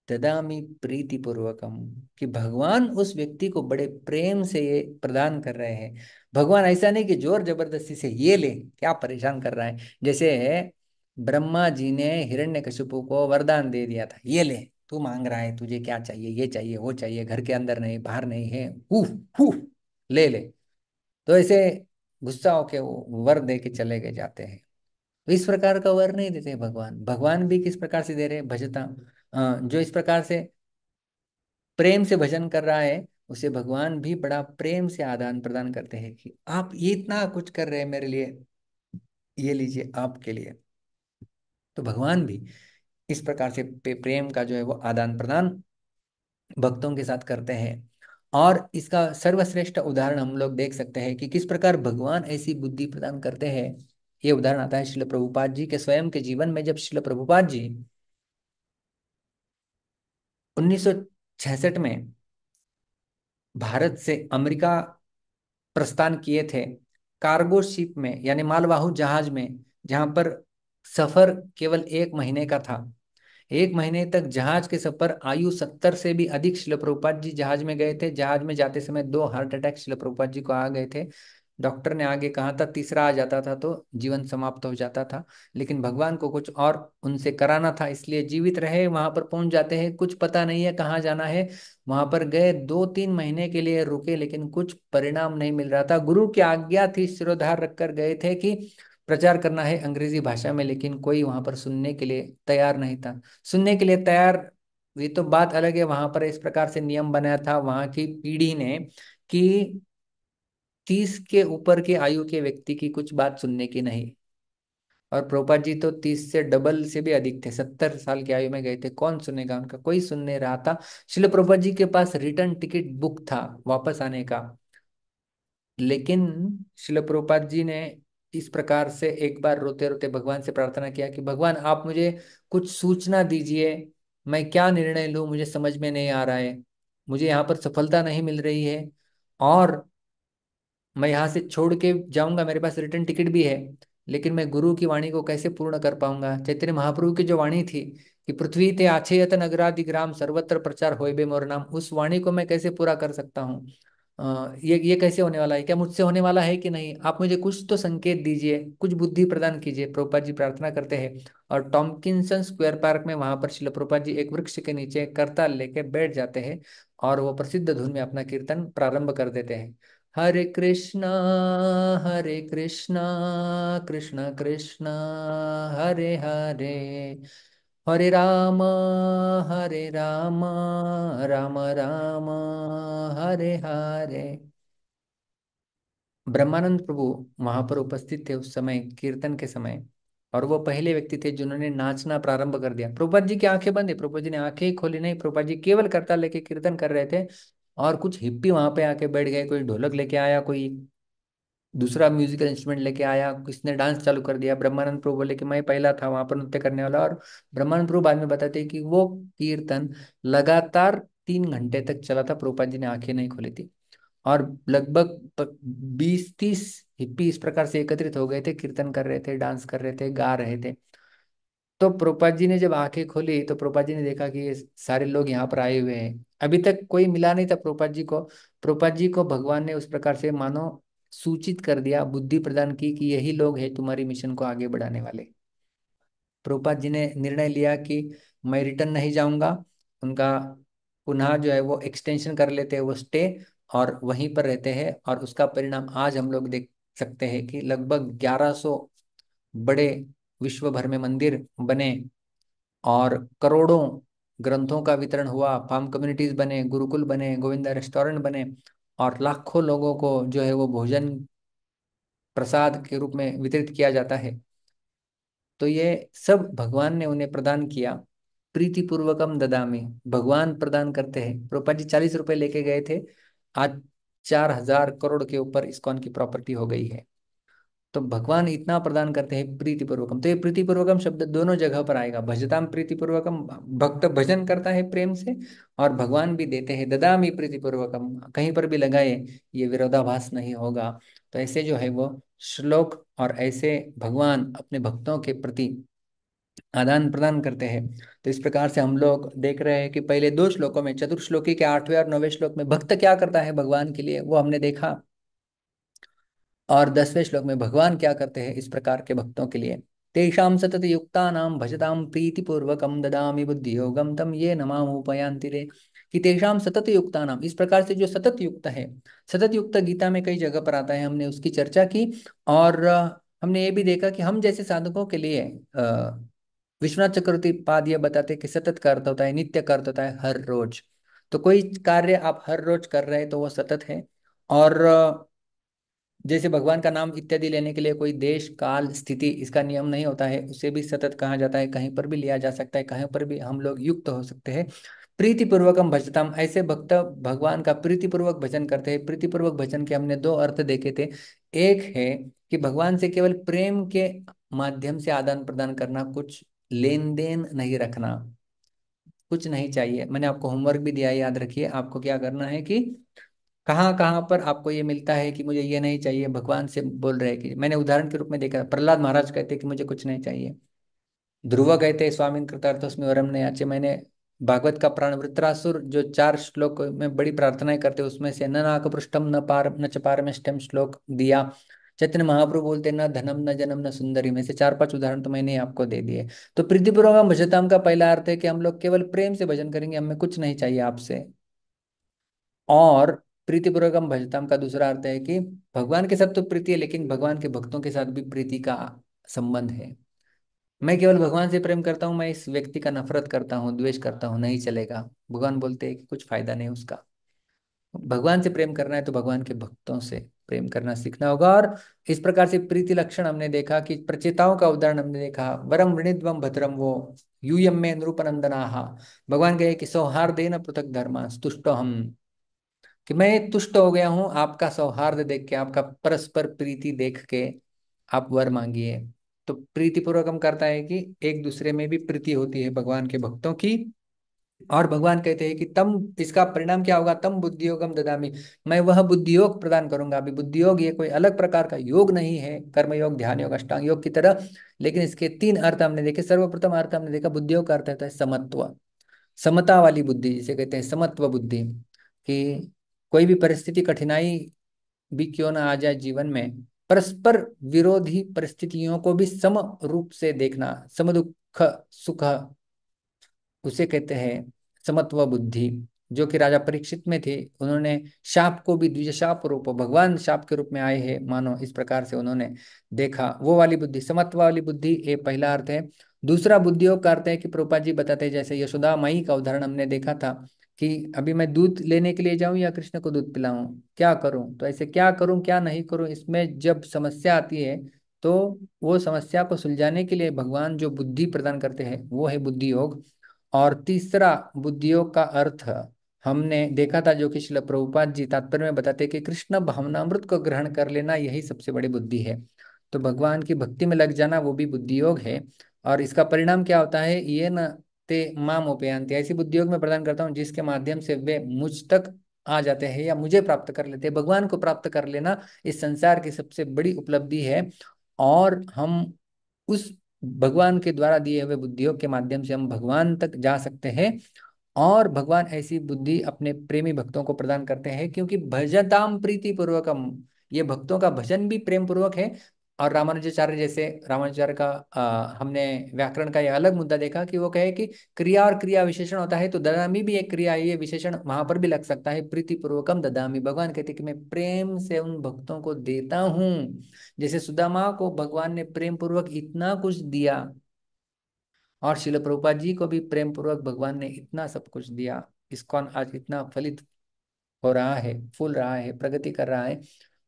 ददामी प्रीतिपूर्वकम, कि भगवान उस व्यक्ति को बड़े प्रेम से ये प्रदान कर रहे हैं। भगवान ऐसा नहीं कि जोर जबरदस्ती से ये ले, क्या परेशान कर रहा है। जैसे ब्रह्मा जी ने हिरण्यकशिपु को वरदान दे दिया था, ये ले, तू मांग रहा है, तुझे क्या चाहिए, ये चाहिए वो चाहिए, घर के अंदर नहीं बाहर नहीं है, हु हु ले ले। तो ऐसे गुस्सा होके वो वर दे के चले गए जाते हैं। तो इस प्रकार का वर नहीं देते भगवान। भगवान भी किस प्रकार से दे रहे हैं, भजता, जो इस प्रकार से प्रेम से भजन कर रहा है, उसे भगवान भी बड़ा प्रेम से आदान प्रदान करते हैं कि आप ये इतना कुछ कर रहे हैं मेरे लिए, ये लीजिए आपके लिए। तो भगवान भी इस प्रकार से प्रेम का जो है वो आदान प्रदान भक्तों के साथ करते हैं। और इसका सर्वश्रेष्ठ उदाहरण हम लोग देख सकते हैं कि किस प्रकार भगवान ऐसी बुद्धि प्रदान करते हैं। ये उदाहरण आता है श्रील प्रभुपाद जी के स्वयं के जीवन में। जब श्रील प्रभुपाद जी 1966 में भारत से अमेरिका प्रस्थान किए थे, कार्गो शिप में यानी मालवाहु जहाज में, जहां पर सफर केवल 1 महीने का था। 1 महीने तक जहाज के सफर, आयु 70 से भी अधिक श्रील प्रभुपाद जी जहाज में गए थे। जहाज में जाते समय 2 हार्ट अटैक श्रील प्रभुपाद जी को आ गए थे। डॉक्टर ने आगे कहा था तीसरा आ जाता था तो जीवन समाप्त हो जाता था, लेकिन भगवान को कुछ और उनसे कराना था, इसलिए जीवित रहे। वहां पर पहुंच जाते हैं, कुछ पता नहीं है कहाँ जाना है। वहां पर गए, 2-3 महीने के लिए रुके, लेकिन कुछ परिणाम नहीं मिल रहा था। गुरु की आज्ञा थी, सिरोधार रखकर गए थे कि प्रचार करना है अंग्रेजी भाषा में, लेकिन कोई वहां पर सुनने के लिए तैयार नहीं था। सुनने के लिए तैयार, ये तो बात अलग है। वहां पर इस प्रकार से नियम बनाया था वहां की पीढ़ी ने कि 30 के ऊपर की आयु के व्यक्ति की कुछ बात सुनने की नहीं। और प्रभुपाद जी तो 30 से डबल से भी अधिक थे, 70 साल की आयु में गए थे। कौन सुनेगा उनका, कोई सुन नहीं रहा था। श्रील प्रभुपाद जी के पास रिटर्न टिकट बुक था वापस आने का, लेकिन श्रील प्रभुपाद जी ने इस प्रकार से एक बार रोते रोते भगवान से प्रार्थना किया कि भगवान आप मुझे कुछ सूचना दीजिए, मैं क्या निर्णय लूं, मुझे समझ में नहीं आ रहा है, मुझे यहाँ पर सफलता नहीं मिल रही है, और मैं यहाँ से छोड़ के जाऊंगा, मेरे पास रिटर्न टिकट भी है, लेकिन मैं गुरु की वाणी को कैसे पूर्ण कर पाऊंगा। चैतन्य महाप्रभु की जो वाणी थी कि पृथ्वी ते आछेयत नगरादि ग्राम सर्वत्र प्रचार होय बे मोर नाम, उस वाणी को मैं कैसे पूरा कर सकता हूँ। ये कैसे होने वाला है, क्या मुझसे होने वाला है कि नहीं, आप मुझे कुछ तो संकेत दीजिए, कुछ बुद्धि प्रदान कीजिए। प्रभुपाद जी प्रार्थना करते हैं, और टॉम्किंसन स्क्वायर पार्क में वहां पर श्रील प्रभुपाद जी एक वृक्ष के नीचे करताल लेके बैठ जाते हैं, और वो प्रसिद्ध धुन में अपना कीर्तन प्रारंभ कर देते हैं। हरे कृष्णा कृष्ण कृष्ण हरे हरे, हरे राम राम राम हरे हरे। ब्रह्मानंद प्रभु वहां पर उपस्थित थे उस समय कीर्तन के समय, और वो पहले व्यक्ति थे जिन्होंने नाचना प्रारंभ कर दिया। प्रभुपाद जी की आंखें बंद है, प्रभुपाद जी ने आंखें ही खोली नहीं, प्रभुपाद जी केवल करताल लेके कीर्तन कर रहे थे, और कुछ हिप्पी वहां पे आके बैठ गए। कोई ढोलक लेके आया, कोई दूसरा म्यूजिकल इंस्ट्रूमेंट लेके आया, किसने डांस चालू कर दिया। ब्रह्मानंद प्रभु बोले कि मैं पहला था वहां पर नृत्य करने वाला। और ब्रह्मानंद प्रभु बाद में बताते हैं कि वो कीर्तन लगातार 3 घंटे तक चला था, प्रभुपाद जी ने आंखें नहीं खोली थी। और लगभग 20-30 हिप्पी इस प्रकार से एकत्रित हो गए थे, कीर्तन कर रहे थे, डांस कर रहे थे, गा रहे थे। तो प्रभुपाद जी ने जब आंखें खोली तो प्रभुपाद जी ने देखा कि ये सारे लोग यहाँ पर आए हुए हैं। अभी तक कोई मिला नहीं था प्रभुपाद जी को। प्रभुपाद जी को भगवान ने उस प्रकार से मानो सूचित कर दिया, बुद्धि प्रदान की कि यही लोग हैं तुम्हारी मिशन को आगे बढ़ाने वाले। प्रभुपाद जी ने निर्णय लिया कि मैं रिटर्न नहीं जाऊंगा। उनका पुनः जो है वो एक्सटेंशन कर लेते हैं, वो स्टे, और वहीं पर रहते हैं। और उसका परिणाम आज हम लोग देख सकते हैं कि लगभग 1100 बड़े विश्व भर में मंदिर बने, और करोड़ों ग्रंथों का वितरण हुआ, फार्म कम्युनिटीज बने, गुरुकुल बने, गोविंदा रेस्टोरेंट बने, और लाखों लोगों को जो है वो भोजन प्रसाद के रूप में वितरित किया जाता है। तो ये सब भगवान ने उन्हें प्रदान किया। प्रीति पूर्वकम ददामी, भगवान प्रदान करते हैं। प्रभुपाद जी 40 रुपए लेके गए थे, आज 4000 करोड़ के ऊपर इस्कॉन की प्रॉपर्टी हो गई है। तो भगवान इतना प्रदान करते हैं प्रीतिपूर्वकम। तो ये प्रीतिपूर्वकम शब्द दोनों जगह पर आएगा। भजताम प्रीतिपूर्वकम, भक्त भजन करता है प्रेम से, और भगवान भी देते हैं ददामी प्रीतिपूर्वकम, कहीं पर भी लगाए ये विरोधाभास नहीं होगा। तो ऐसे जो है वो श्लोक, और ऐसे भगवान अपने भक्तों के प्रति आदान प्रदान करते हैं। तो इस प्रकार से हम लोग देख रहे हैं कि पहले 2 श्लोकों में, चतुर्श्लोकी के 8वें और 9वें श्लोक में भक्त क्या करता है भगवान के लिए, वो हमने देखा। और 10वें श्लोक में भगवान क्या करते हैं इस प्रकार के भक्तों के लिए। तेषाम सतत युक्तानाम भजताम प्रीति पूर्वकम ददामि बुद्धि योगम तम ये नमामुपयान्ति ते। कि तेषाम सतत युक्तानाम, इस प्रकार से जो सतत युक्त है। सतत युक्त गीता में कई जगह पर आता है, हमने उसकी चर्चा की। और हमने ये भी देखा कि हम जैसे साधकों के लिए विश्वनाथ चक्रवर्ती पाद ये बताते हैं कि सतत का अर्थ होता है, नित्य का अर्थ होता है हर रोज। तो कोई कार्य आप हर रोज कर रहे हैं तो वो सतत है। और जैसे भगवान का नाम इत्यादि लेने के लिए कोई देश काल स्थिति इसका नियम नहीं होता है, उसे भी सतत कहा जाता है। कहीं पर भी लिया जा सकता है, कहीं पर भी हम लोग युक्त हो सकते हैं। प्रीतिपूर्वकम भजताम, ऐसे भक्त भगवान का प्रीतिपूर्वक भजन करते हैं। प्रीतिपूर्वक भजन के हमने 2 अर्थ देखे थे। एक है कि भगवान से केवल प्रेम के माध्यम से आदान प्रदान करना, कुछ लेन देन नहीं रखना, कुछ नहीं चाहिए। मैंने आपको होमवर्क भी दिया है, याद रखिए। आपको क्या करना है कि कहाँ कहाँ पर आपको ये मिलता है कि मुझे ये नहीं चाहिए, भगवान से बोल रहे हैं कि मैंने उदाहरण के रूप में देखा, प्रहलाद महाराज कहते हैं कि मुझे कुछ नहीं चाहिए। ध्रुव कहते हैं स्वामी कृतार्थोस्मि वरम ने याचे। मैंने भागवत का प्राण वृत्रासुर जो 4 श्लोक में बड़ी प्रार्थनाएं करते हैं उसमें से न नाक पृष्ठम न पार न च पारमेष्ठम श्लोक दिया। चैतन्य महाप्रभु बोलते न धनम न जनम न सुंदरी, में से 4-5 उदाहरण तो मैंने आपको दे दिए। तो प्रीतिपूर्वक भजताम का पहला अर्थ है कि हम लोग केवल प्रेम से भजन करेंगे, हमें कुछ नहीं चाहिए आपसे। और प्रीतिपूर्वकम भजताम का दूसरा अर्थ है कि भगवान के साथ तो प्रीति है, लेकिन भगवान के भक्तों के साथ भी प्रीति का संबंध है। मैं केवल भगवान से प्रेम करता हूँ, मैं इस व्यक्ति का नफरत करता हूँ, द्वेष करता हूँ, नहीं चलेगा। भगवान बोलते हैं कि कुछ फायदा नहीं उसका। भगवान से प्रेम करना है तो भगवान के भक्तों से प्रेम करना सीखना होगा। और इस प्रकार से प्रीति लक्षण हमने देखा कि प्रचेताओं का उदाहरण हमने देखा। वरम वृणीद्वम भद्रम वो यूयम में नृपनंदनाहा। भगवान कहे कि सौहार्देन पृथक धर्मा तुष्टो हम, कि मैं तुष्ट हो गया हूं आपका सौहार्द देख के, आपका परस्पर प्रीति देख के, आप वर मांगिए। तो प्रीति पूर्वक हम करता है कि एक दूसरे में भी प्रीति होती है भगवान के भक्तों की। और भगवान कहते हैं कि तम, इसका परिणाम क्या होगा, तम बुद्धि योगम ददामी, मैं वह बुद्धि योग प्रदान करूंगा। अभी बुद्धि योग ये कोई अलग प्रकार का योग नहीं है, कर्म योग, ध्यान योग, अष्टांग योग की तरह, लेकिन इसके तीन अर्थ हमने देखे। सर्वप्रथम अर्थ हमने देखा बुद्धि योग का अर्थ होता है समत्व, समता वाली बुद्धि, जिसे कहते हैं समत्व बुद्धि, कि कोई भी परिस्थिति, कठिनाई भी क्यों ना आ जाए जीवन में, परस्पर विरोधी परिस्थितियों को भी सम रूप से देखना, सम दुख सुख, उसे कहते हैं समत्व बुद्धि। जो कि राजा परीक्षित में थे, उन्होंने शाप को भी द्विज शाप रूप, भगवान शाप के रूप में आए हैं मानो, इस प्रकार से उन्होंने देखा। वो वाली बुद्धि, समत्व वाली बुद्धि, ये पहला अर्थ है। दूसरा बुद्धियोग का अर्थ है कि प्रभुपाद जी बताते हैं, जैसे यशोदा माई का उदाहरण हमने देखा था, कि अभी मैं दूध लेने के लिए जाऊं या कृष्ण को दूध पिलाऊं, क्या करूं। तो ऐसे क्या करूं क्या नहीं करूं, इसमें जब समस्या आती है तो वो समस्या को सुलझाने के लिए भगवान जो बुद्धि प्रदान करते हैं वो है बुद्धि योग। और तीसरा बुद्धियोग का अर्थ हमने देखा था, जो कि श्रील प्रभुपाद जी तात्पर्य में बताते हैं कि कृष्ण भावनामृत को ग्रहण कर लेना यही सबसे बड़ी बुद्धि है। तो भगवान की भक्ति में लग जाना वो भी बुद्धि योग है। और इसका परिणाम क्या होता है, ये न ते माम उपयांति, ऐसी बुद्धि योग में प्रदान करता हूँ जिसके माध्यम से वे मुझ तक आ जाते हैं या मुझे प्राप्त कर लेते हैं। भगवान को प्राप्त कर लेना इस संसार की सबसे बड़ी उपलब्धि है। और हम उस भगवान के द्वारा दिए हुए बुद्धियों के माध्यम से हम भगवान तक जा सकते हैं। और भगवान ऐसी बुद्धि अपने प्रेमी भक्तों को प्रदान करते हैं, क्योंकि भजताम प्रीति पूर्वकम, ये भक्तों का भजन भी प्रेम पूर्वक है। और रामानुजाचार्य जैसे, रामानुजाचार्य का हमने व्याकरण का यह अलग मुद्दा देखा कि वो कहे कि क्रिया और क्रिया विशेषण होता है, तो ददामी भी एक क्रिया है, ये विशेषण वहां पर भी लग सकता है। प्रीति पूर्वकम ददामी, भगवान कहते हैं कि मैं प्रेम से उन भक्तों को देता हूँ। जैसे सुदामा को भगवान ने प्रेम पूर्वक इतना कुछ दिया, और शिल प्रभुपाद जी को भी प्रेम पूर्वक भगवान ने इतना सब कुछ दिया। इस्कॉन आज इतना फलित हो रहा है, फूल रहा है, प्रगति कर रहा है,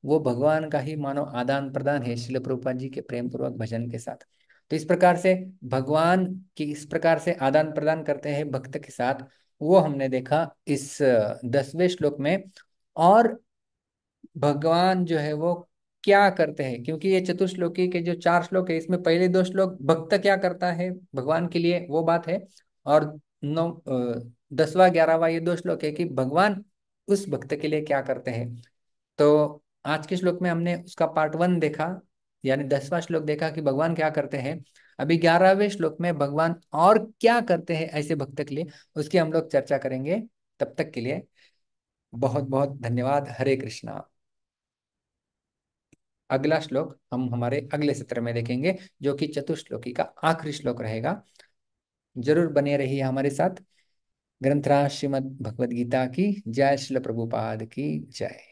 वो भगवान का ही मानो आदान प्रदान है शिल प्रभुपाद जी के प्रेम पूर्वक भजन के साथ। तो इस प्रकार से भगवान की इस प्रकार से आदान प्रदान करते हैं भक्त के साथ, वो हमने देखा इस 10वें श्लोक में। और भगवान जो है वो क्या करते हैं, क्योंकि ये चतुश्लोकी के जो 4 श्लोक है, इसमें पहले 2 श्लोक भक्त क्या करता है भगवान के लिए वो बात है, और 10वां 11वां ये 2 श्लोक है कि भगवान उस भक्त के लिए क्या करते हैं। तो आज के श्लोक में हमने उसका पार्ट 1 देखा, यानी 10वां श्लोक देखा कि भगवान क्या करते हैं। अभी 11वें श्लोक में भगवान और क्या करते हैं ऐसे भक्त के लिए, उसकी हम लोग चर्चा करेंगे। तब तक के लिए बहुत बहुत धन्यवाद। हरे कृष्णा। अगला श्लोक हम हमारे अगले सत्र में देखेंगे, जो कि चतुश्लोकी का आखिरी श्लोक रहेगा। जरूर बने रहिए हमारे साथ। ग्रंथराज श्रीमद् भगवद गीता की जय, श्रील प्रभुपाद की जय।